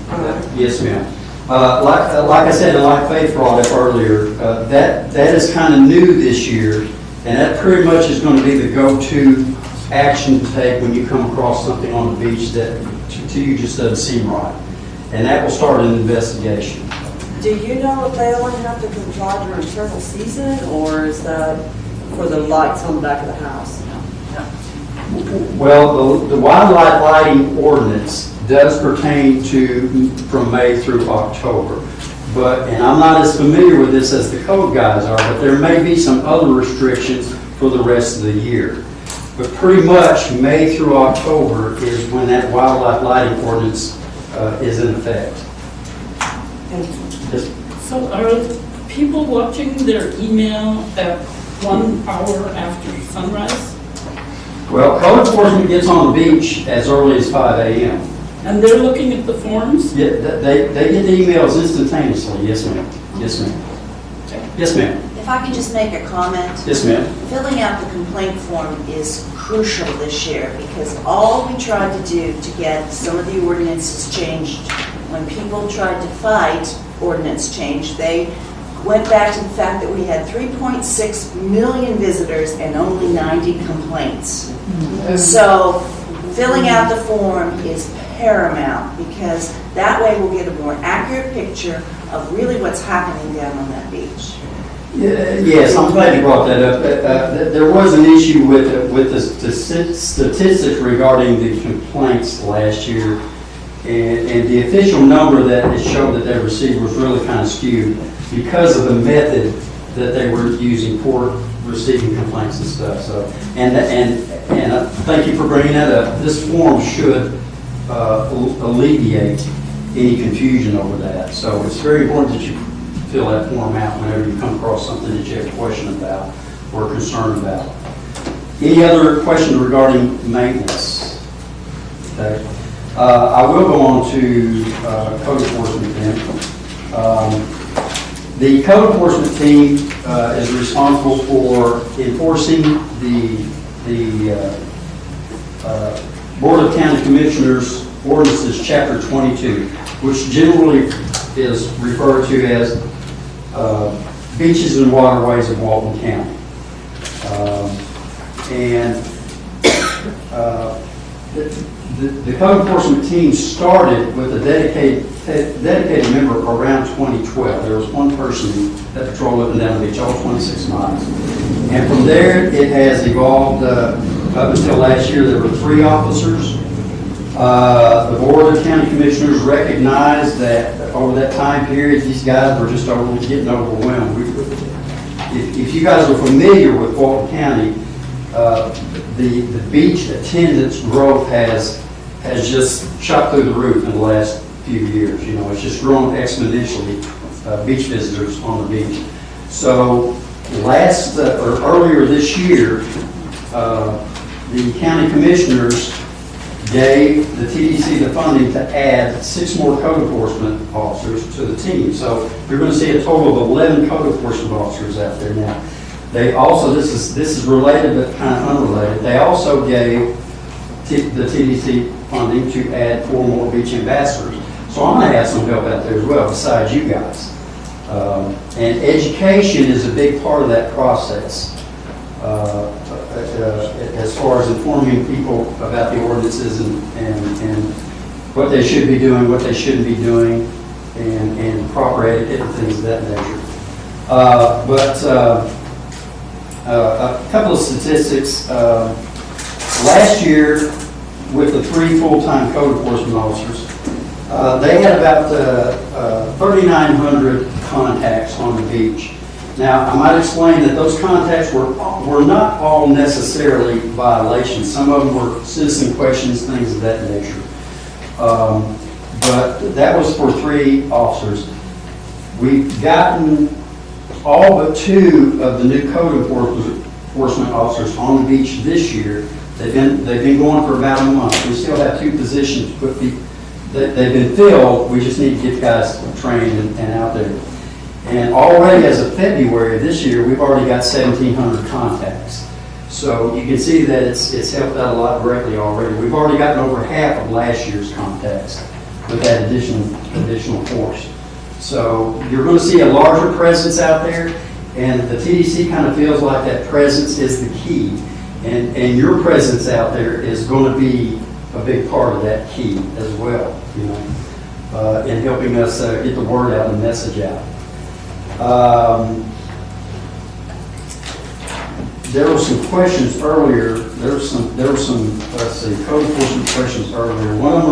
All right. Yes, ma'am. Like I said, and like Faith brought up earlier, that is kind of new this year, and that pretty much is going to be the go-to action to take when you come across something on the beach that to you just doesn't seem right. And that will start an investigation. Do you know if they only have to comply during turtle season, or is that for the lights on the back of the house? Well, the wildlife lighting ordinance does pertain to from May through October. But, and I'm not as familiar with this as the code guys are, but there may be some other restrictions for the rest of the year. But pretty much May through October is when that wildlife lighting ordinance is in effect. Yes. So are people watching their email at 1 hour after sunrise? Well, code enforcement gets on the beach as early as 5 a.m. And they're looking at the forms? Yeah, they get the emails instantaneously. Yes, ma'am. Yes, ma'am. Yes, ma'am. If I could just make a comment. Yes, ma'am. Filling out the complaint form is crucial this year because all we tried to do to get some of the ordinances changed, when people tried to fight ordinance change, they went back to the fact that we had 3.6 million visitors and only 90 complaints. So filling out the form is paramount because that way we'll get a more accurate picture of really what's happening down on that beach. Yes, I'm glad you brought that up. There was an issue with the statistics regarding the complaints last year, and the official number that it showed that they received was really kind of skewed because of the method that they were using for receiving complaints and stuff. So, and thank you for bringing that up. This form should alleviate any confusion over that. So it's very important that you fill that form out whenever you come across something that you have a question about or concern about. Any other questions regarding maintenance? Okay. I will go on to code enforcement then. The code enforcement team is responsible for enforcing the Board of County Commissioners ordinances, Chapter 22, which generally is referred to as beaches and waterways of Walton County. The code enforcement team started with a dedicated member around 2012. There was one person that patrolled up and down the beach, all 26 miles. And from there, it has evolved up until last year. There were 3 officers. The Board of County Commissioners recognized that over that time period, these guys were just getting overwhelmed. If you guys are familiar with Walton County, the beach attendance growth has just shot through the roof in the last few years. You know, it's just grown exponentially, beach visitors on the beach. So earlier this year, the county commissioners gave the TDC the funding to add 6 more code enforcement officers to the team. So you're going to see a total of 11 code enforcement officers out there now. They also, this is related but kind of unrelated, they also gave the TDC funding to add 4 more beach ambassadors. So I'm going to have some help out there as well besides you guys. And education is a big part of that process. As far as informing people about the ordinances and what they should be doing, what they shouldn't be doing, and proper etiquette and things of that nature. A couple of statistics. Last year, with the 3 full-time code enforcement officers, they had about 3,900 contacts on the beach. Now, I might explain that those contacts were not all necessarily violations. Some of them were citizen questions, things of that nature. But that was for 3 officers. We've gotten all but 2 of the new code enforcement officers on the beach this year. They've been going for about a month. We still have 2 positions to they've been filled, we just need to get guys trained and out there. And already as of February this year, we've already got 1,700 contacts. So you can see that it's helped out a lot greatly already. We've already gotten over half of last year's contacts with that additional force. So you're going to see a larger presence out there, and the TDC kind of feels like that presence is the key. And your presence out there is going to be a big part of that key as well, you know, in helping us get the word out and the message out. There were some questions earlier. There were some. Let's see, code enforcement questions earlier. One of them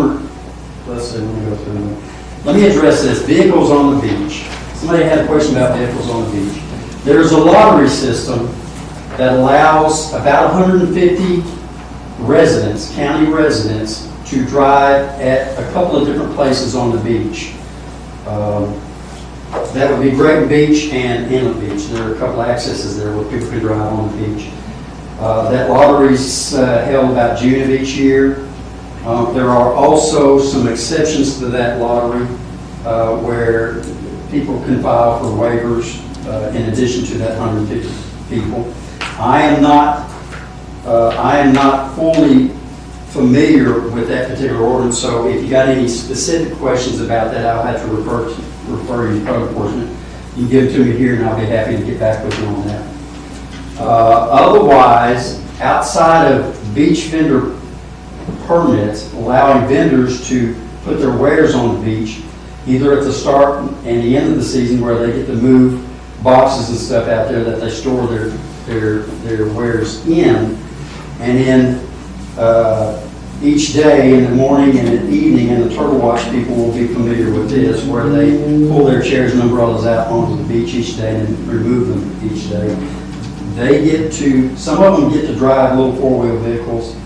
were, let's see. Let me go through them. Let me address this. Vehicles on the beach. Somebody had a question about vehicles on the beach. There's a lottery system that allows about 150 residents, county residents, to drive at a couple of different places on the beach. That would be Grayton Beach and Inlet Beach. There are a couple of accesses there where people can drive on the beach. That lottery's held about June of each year. There are also some exceptions to that lottery where people can file for waivers in addition to that 150 people. I am not fully familiar with that particular ordinance, so if you got any specific questions about that, I'll have to refer you to code enforcement. You can give it to me here, and I'll be happy to get back with you on that. Otherwise, outside of beach vendor permits, allowing vendors to put their wares on the beach, either at the start and the end of the season, where they get to move boxes and stuff out there that they store their wares in, and then each day in the morning and in the evening, and the Turtle Watch people will be familiar with this, where they pull their chairs and umbrellas out onto the beach each day and remove them each day. They get to, some of them get to drive little four-wheel vehicles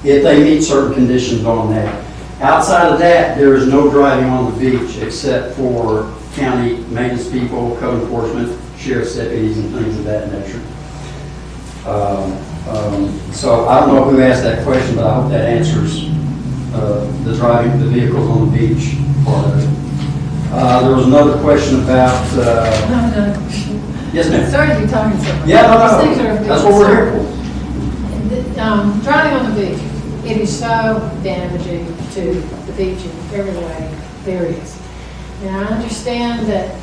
if they meet certain conditions on that. Outside of that, there is no driving on the beach except for county maintenance people, code enforcement, sheriff's deputies, and things of that nature. So I don't know who asked that question, but I hope that answers the driving the vehicles on the beach part of it. There was another question about. Yes, ma'am. Sorry to be talking so much. Yeah, no. These things are That's what we're here for. Driving on the beach, it is so damaging to the beach in every way there is. And I understand that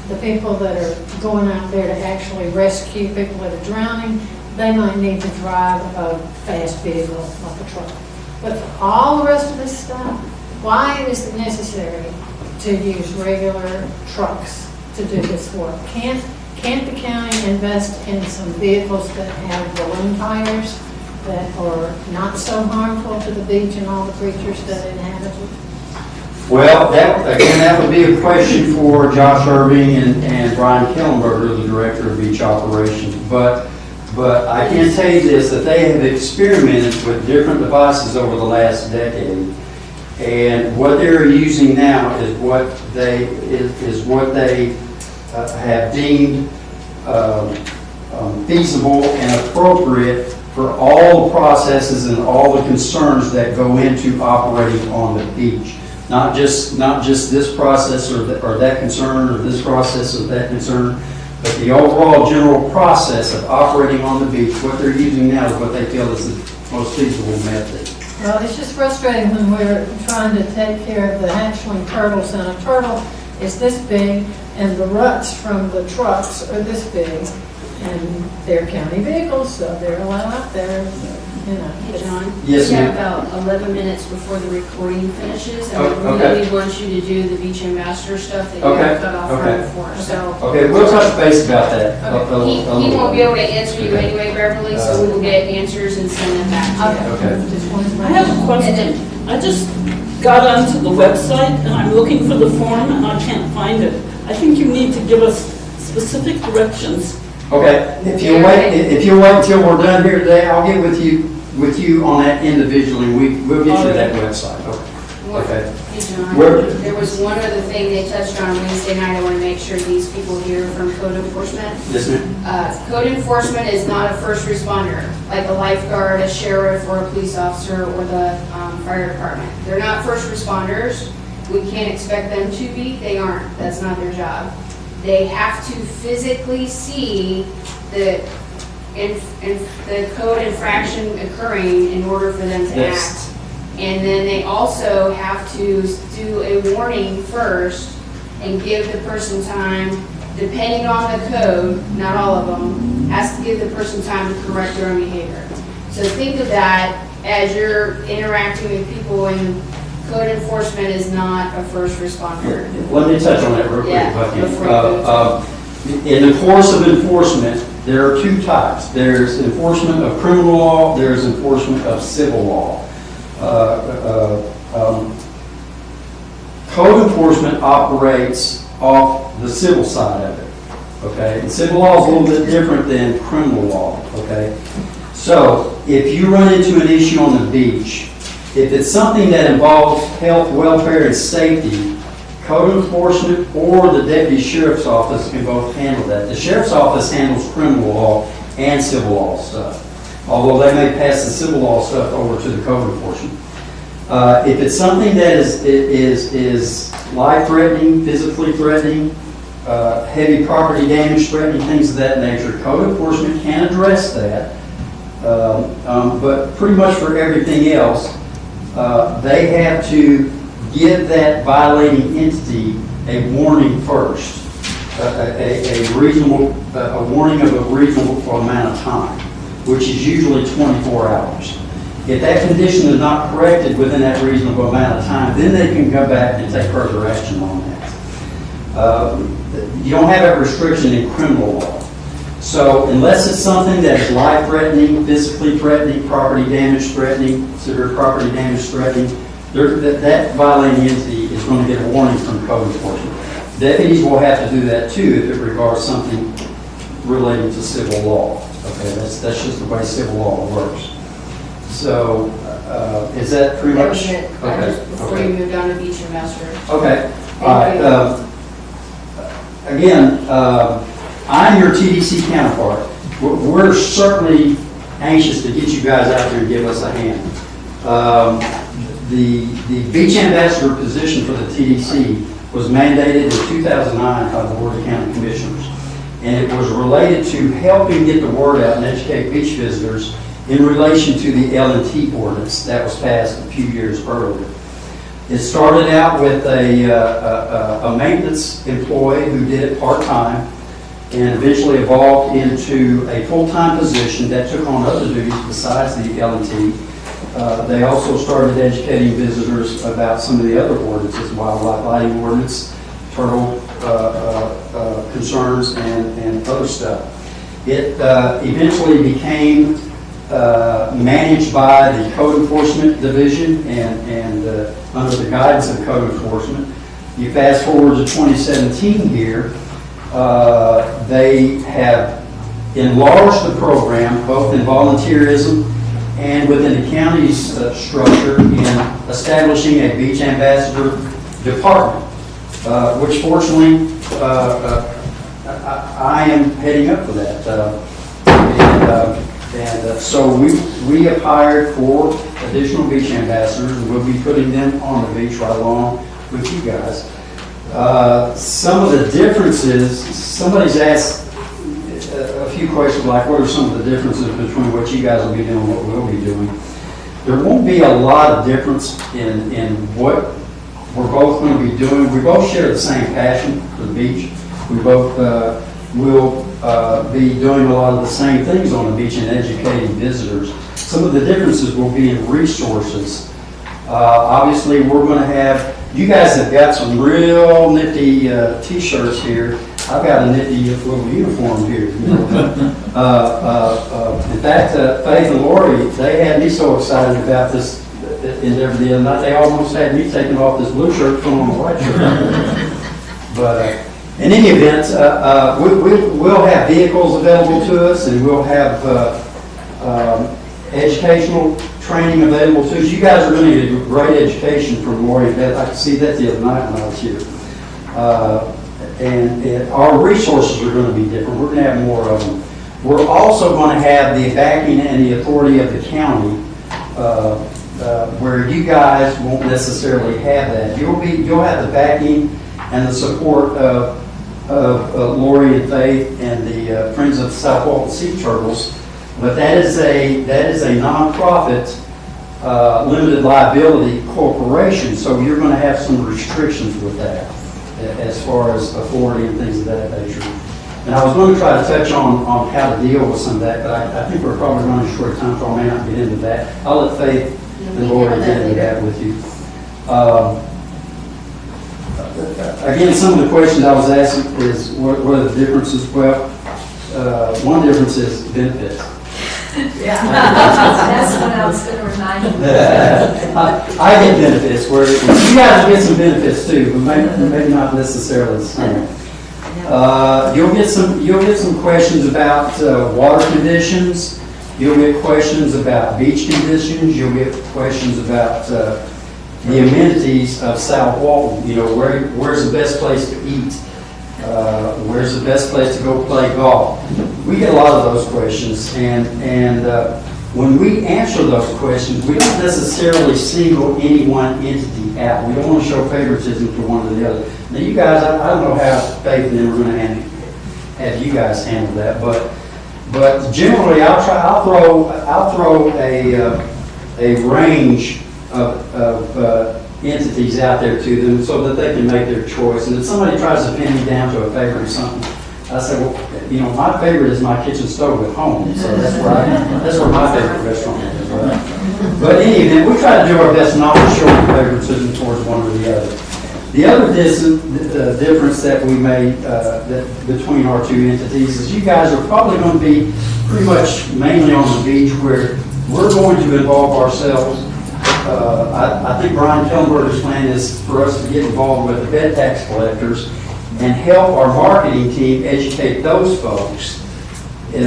the people that are going out there to actually rescue people that are drowning, they might need to drive a fast vehicle like a truck. But for all the rest of this stuff, why is it necessary to use regular trucks to do this work? Can't the county invest in some vehicles that have balloon tires that are not so harmful to the beach and all the creatures that inhabit it? Well, that would be a question for Josh Irving and Brian Kellenberger, the director of beach operations. But I can tell you this, that they have experimented with different devices over the last decade, and what they're using now is what they have deemed feasible and appropriate for all the processes and all the concerns that go into operating on the beach. Not just this process or that concern, or this process or that concern, but the overall general process of operating on the beach. What they're using now is what they feel is the most feasible method. Well, it's just frustrating when we're trying to take care of the hatchling turtles, and a turtle is this big, and the ruts from the trucks are this big, and they're county vehicles, so they're allowed out there, you know. Hey, John? Yes, We have ma'am. about 11 minutes before the recording finishes, and Oh, we okay. really want you to do the beach ambassador stuff that you Okay, have cut off okay. from before, so. Okay, we'll touch base about that. He won't be able to answer you anyway, Beverly, so we will get answers and send them back to you. Okay. Just wanted to I have a question. I just got onto the website and I'm looking for the form and I can't find it. I think you need to give us specific directions. Okay, if you wait until we're done here today, I'll get with you on that individually. We'll get you that website. Okay. Okay. Hey, John, Where- there was one other thing they touched on Wednesday night. I want to make sure these people hear from code enforcement. Yes, ma'am. Code enforcement is not a first responder, like a lifeguard, a sheriff, or a police officer, or the fire department. They're not first responders. We can't expect them to be. They aren't. That's not their job. They have to physically see the code infraction occurring in order for them to Yes. act. And then they also have to do a warning first and give the person time, depending on the code, not all of them, has to give the person time to correct their own behavior. So think of that as you're interacting with people, and code enforcement is not a first responder. Let me touch on that real quick, Yeah, if I can. before you go In the course of enforcement, there are two types. There's enforcement of criminal law, there's enforcement of civil law. Code enforcement operates off the civil side of it, okay? And civil law is a little bit different than criminal law, okay? So if you run into an issue on the beach, if it's something that involves health, welfare, and safety, code enforcement or the deputy sheriff's office can both handle that. The sheriff's office handles criminal law and civil law stuff, although they may pass the civil law stuff over to the code enforcement. If it's something that is life-threatening, physically threatening, heavy property damage threatening, things of that nature, code enforcement can address that. But pretty much for everything else, they have to give that violating entity a warning first, a warning of a reasonable amount of time, which is usually 24 hours. If that condition is not corrected within that reasonable amount of time, then they can go back and take further action on that. You don't have that restriction in criminal law. So unless it's something that is life-threatening, physically threatening, property damage threatening, severe property damage threatening, that violating entity is going to get a warning from code enforcement. Deputies will have to do that too if it regards something relating to civil law. Okay, that's just the way civil law works. So is that pretty That much? was it. Before you moved on to beach ambassador. Okay. All right. Again, I'm your TDC counterpart. We're certainly anxious to get you guys out there and give us a hand. The beach ambassador position for the TDC was mandated in 2009 by the Board of County Commissioners. And it was related to helping get the word out and educate beach visitors in relation to the L&T ordinance that was passed a few years earlier. It started out with a maintenance employee who did it part-time and eventually evolved into a full-time position that took on other duties besides the L&T. They also started educating visitors about some of the other ordinances, wildlife lighting ordinance, turtle concerns, and other stuff. It eventually became managed by the Code Enforcement Division and under the guidance of Code Enforcement. You fast forward to 2017 here, they have enlarged the program both in volunteerism and within the county's structure in establishing a beach ambassador department, which fortunately I am heading up for that. So we have hired 4 additional beach ambassadors, and we'll be putting them on the beach right along with you guys. Some of the differences, somebody's asked a few questions like, what are some of the differences between what you guys will be doing and what we'll be doing? There won't be a lot of difference in what we're both going to be doing. We both share the same passion for the beach. We both will be doing a lot of the same things on the beach and educating visitors. Some of the differences will be in resources. Obviously, we're going to have, you guys have got some real nifty t-shirts here. I've got a nifty little uniform here. In fact, Faith and Lori, they had me so excited about this endeavor the other night, they almost had me taking off this blue shirt, putting on a white shirt. But in any event, we'll have vehicles available to us, and we'll have educational training available to us. You guys are going to get a great education from Lori and Beth. I could see that the other night when I was here. And our resources are going to be different. We're going to have more of them. We're also going to have the backing and the authority of the county, where you guys won't necessarily have that. You'll have the backing and the support of Lori and Faith and the Friends of South Walton Sea Turtles, but that is a nonprofit limited liability corporation, so you're going to have some restrictions with that as far as authority and things of that nature. And I was going to try to touch on how to deal with some of that, but I think we're probably running short of time, so I may not get into that. I'll let Faith and Lori get into that with you. Again, some of the questions I was asking is what are the differences? Well, one difference is benefits. Yeah, that's what I was going to remind you. I get benefits, where you guys get some benefits too, but maybe not necessarily the same. You'll get some questions about water conditions. You'll get questions about beach conditions. You'll get questions about the amenities of South Walton. You know, where's the best place to eat? Where's the best place to go play golf? We get a lot of those questions, and when we answer those questions, we don't necessarily single any one entity out. We don't want to show favoritism to one or the other. Now, you guys, I don't know how Faith and them are going to have you guys handle that, but generally, I'll throw a range of entities out there to them so that they can make their choice. And if somebody tries to pin me down to a favorite or something, I say, well, you know, my favorite is my kitchen stove at home, so that's where my favorite restaurant is. But in any event, we try to do our best not to show any favoritism towards one or the other. The other difference that we made between our two entities is you guys are probably going to be pretty much mainly on the beach, where we're going to involve ourselves. I think Brian Kellenberger's plan is for us to get involved with the bed tax collectors and help our marketing team educate those folks in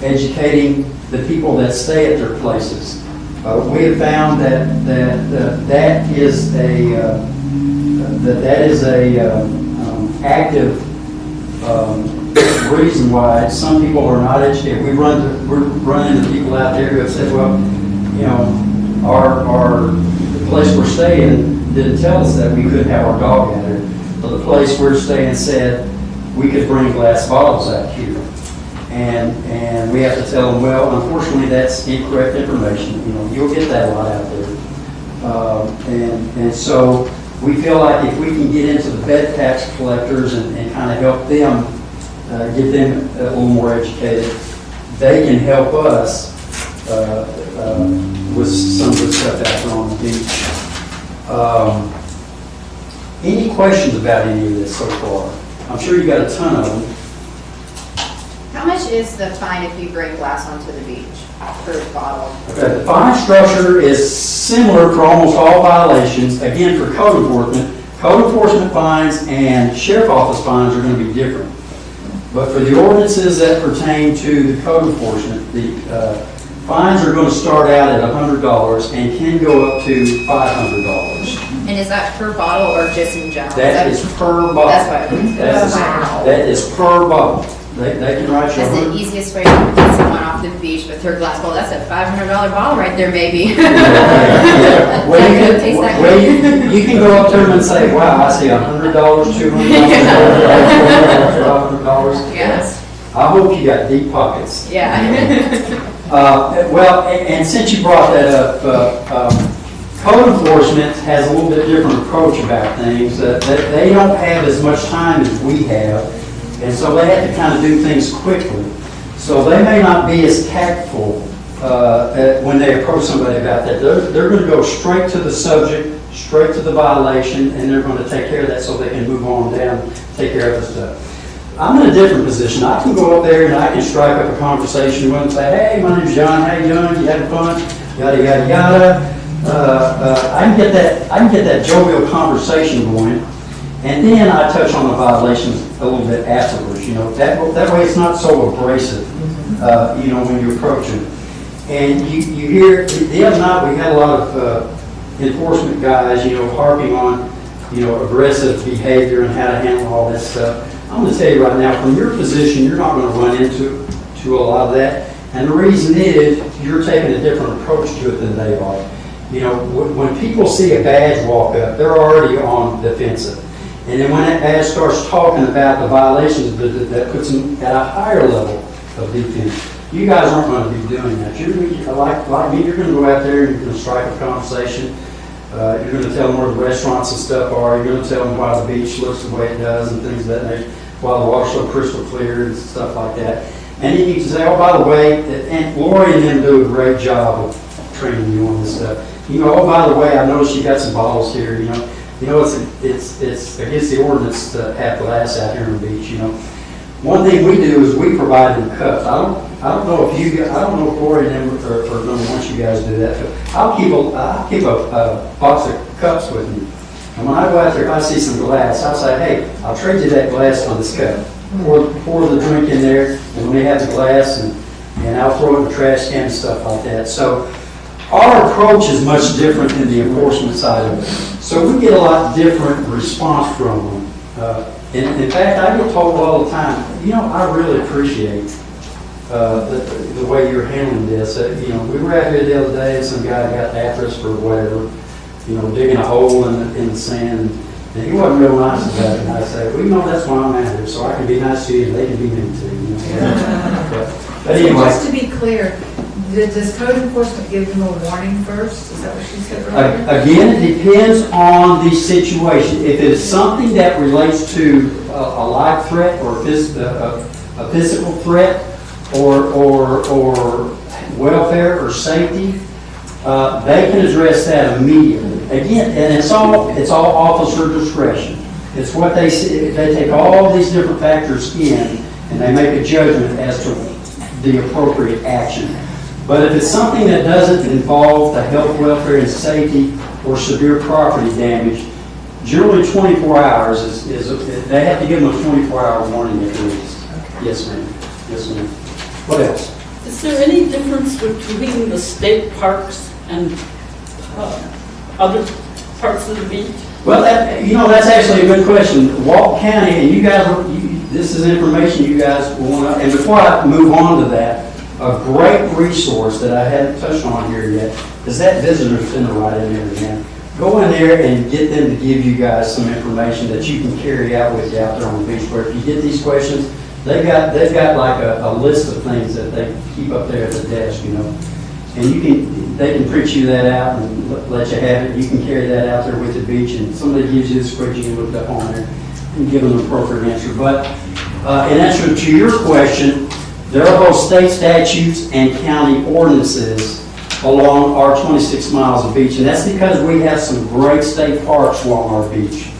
educating the people that stay at their places. We have found that is a active reason why some people are not educated. We run into people out there who have said, well, you know, the place we're staying didn't tell us that we couldn't have our dog out here. So the place we're staying said we could bring glass bottles out here. And we have to tell them, well, unfortunately, that's incorrect information. You know, you'll get that a lot out there. And so we feel like if we can get into the bed tax collectors and kind of help them, get them a little more educated, they can help us with some of the stuff out there on the beach. Any questions about any of this so far? I'm sure you got a ton of them. How much is the fine if you bring glass onto the beach per bottle? Okay, the fine structure is similar for almost all violations. Again, for code enforcement fines and sheriff office fines are going to be different. But for the ordinances that pertain to the code enforcement, the fines are going to start out at $100 and can go up to $500. And is that per bottle or just in general? That is per bottle. That's what it is. That is per bottle. They can write you That's the easiest way to get someone off the beach with her glass bottle. That's a $500 bottle right there, maybe. Yeah. Well, you can go up to them and say, wow, I see $100, $200, $500. Yes. I hope you got deep pockets. Yeah. Well, and since you brought that up, code enforcement has a little bit different approach about things. That they don't have as much time as we have, and so they have to kind of do things quickly. So they may not be as tactful when they approach somebody about that. They're going to go straight to the subject, straight to the violation, and they're going to take care of that so they can move on down and take care of the stuff. I'm in a different position. I can go up there and I can strike up a conversation with them and say, hey, my name's John, how you doing? You having fun? Yada, yada, yada. I can get that jovial conversation going, and then I touch on the violations a little bit afterwards. You know, that way it's not so abrasive. you know, when you approach them. And you hear, the other night we had a lot of enforcement guys, you know, harping on, you know, aggressive behavior and how to handle all that stuff. I'm going to tell you right now, from your position, you're not going to run into a lot of that. And the reason is you're taking a different approach to it than they are. You know, when people see a badge walk up, they're already on the defensive. And then when that badge starts talking about the violations, that puts them at a higher level of defense. You guys aren't going to be doing that. You're like me, you're going to go out there and you're going to strike a conversation. You're going to tell them where the restaurants and stuff are. You're going to tell them why the beach looks the way it does and things of that nature, why the water's so crystal clear and stuff like that. And then you can say, oh, by the way, and Lori and them do a great job of training you on this stuff. You know, oh, by the way, I noticed you got some bottles here. You know, it's against the ordinance to have glass out here on the beach. You know, one thing we do is we provide them cups. I don't know if Lori and them are going to want you guys to do that. But I'll keep a box of cups with me. And when I go out there, if I see some glass, I'll say, hey, I'll trade you that glass for this cup. Pour the drink in there, and when they have the glass, and I'll throw it in the trash can and stuff like that. So our approach is much different than the enforcement side of it. So we get a lot different response from them. In fact, I get told all the time, you know, I really appreciate the way you're handling this. You know, we were out here the other day, and some guy got after us for whatever, you know, digging a hole in the sand. And he wasn't real nice about it. And I said, well, you know, that's why I'm out here, so I can be nice to you, and they can be mean to you. You know? But anyway. Just to be clear, does code enforcement give them a warning first? Is that what she said earlier? Again, it depends on the situation. If it is something that relates to a life threat or a physical threat or welfare or safety, they can address that immediately. Again, and it's all officer discretion. It's what they see. They take all these different factors in, and they make a judgment as to the appropriate action. But if it's something that doesn't involve the health, welfare, and safety or severe property damage, generally 24 hours is they have to give them a 24-hour warning at least. Yes, ma'am. Yes, ma'am. What else? Is there any difference between the state parks and other parts of the beach? Well, that's actually a good question. Walton County, and you guys, this is information you guys will want to, and before I move on to that, a great resource that I haven't touched on here yet is that visitor center right in there again. Go in there and get them to give you guys some information that you can carry out with you out there on the beach, where if you get these questions, they've got like a list of things that they keep up there at the desk, you know. And they can print you that out and let you have it. You can carry that out there with the beach, and somebody gives you the spreadsheet, you look up on there and give them an appropriate answer. But in answer to your question, there are both state statutes and county ordinances along our 26 miles of beach, and that's because we have some great state parks along our beach.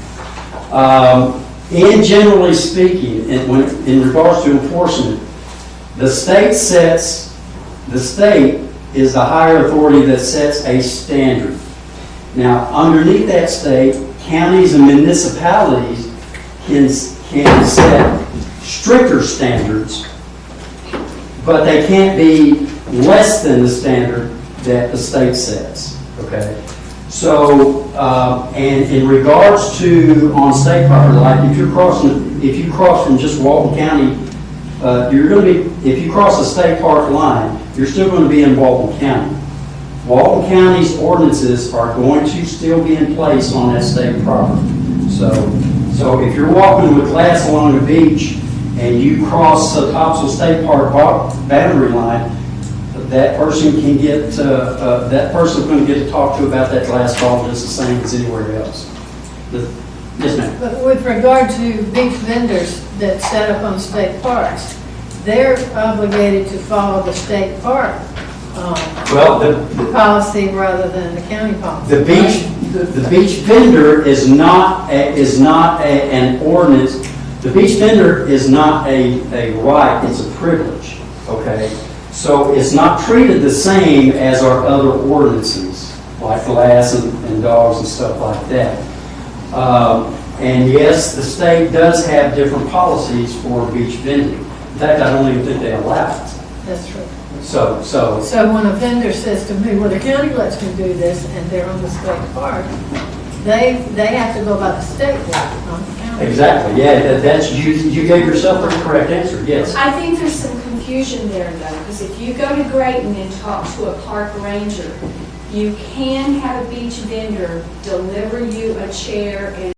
And generally speaking, in regards to enforcement, the state is the higher authority that sets a standard. Now, underneath that state, counties and municipalities can set stricter standards, but they can't be less than the standard that the state sets, okay? So, and in regards to on state property, like if you cross from just Walton County, you're going to be, if you cross the state park line, you're still going to be in Walton County. Walton County's ordinances are going to still be in place on that state property. So if you're walking with glass along the beach and you cross the Topsail State Park boundary line, that person can get that person's going to get to talk to about that glass ball just the same as anywhere else. Yes, ma'am. But with regard to beach vendors that set up on state parks, they're obligated to follow the state park policy rather than the county policy. The beach vendor is not an ordinance. The beach vendor is not a right, it's a privilege, okay? So it's not treated the same as our other ordinances, like glass and dogs and stuff like that. And yes, the state does have different policies for beach vending. In fact, I don't even think they allow it. That's true. So, So when a vendor says to me, well, the county lets me do this, and they're on the state park, they have to go by the state law, not the county. exactly, yeah, that's, you gave yourself the correct answer, yes. I think there's some confusion there though, because if you go to Grayton and talk to a park ranger, you can have a beach vendor deliver you a chair and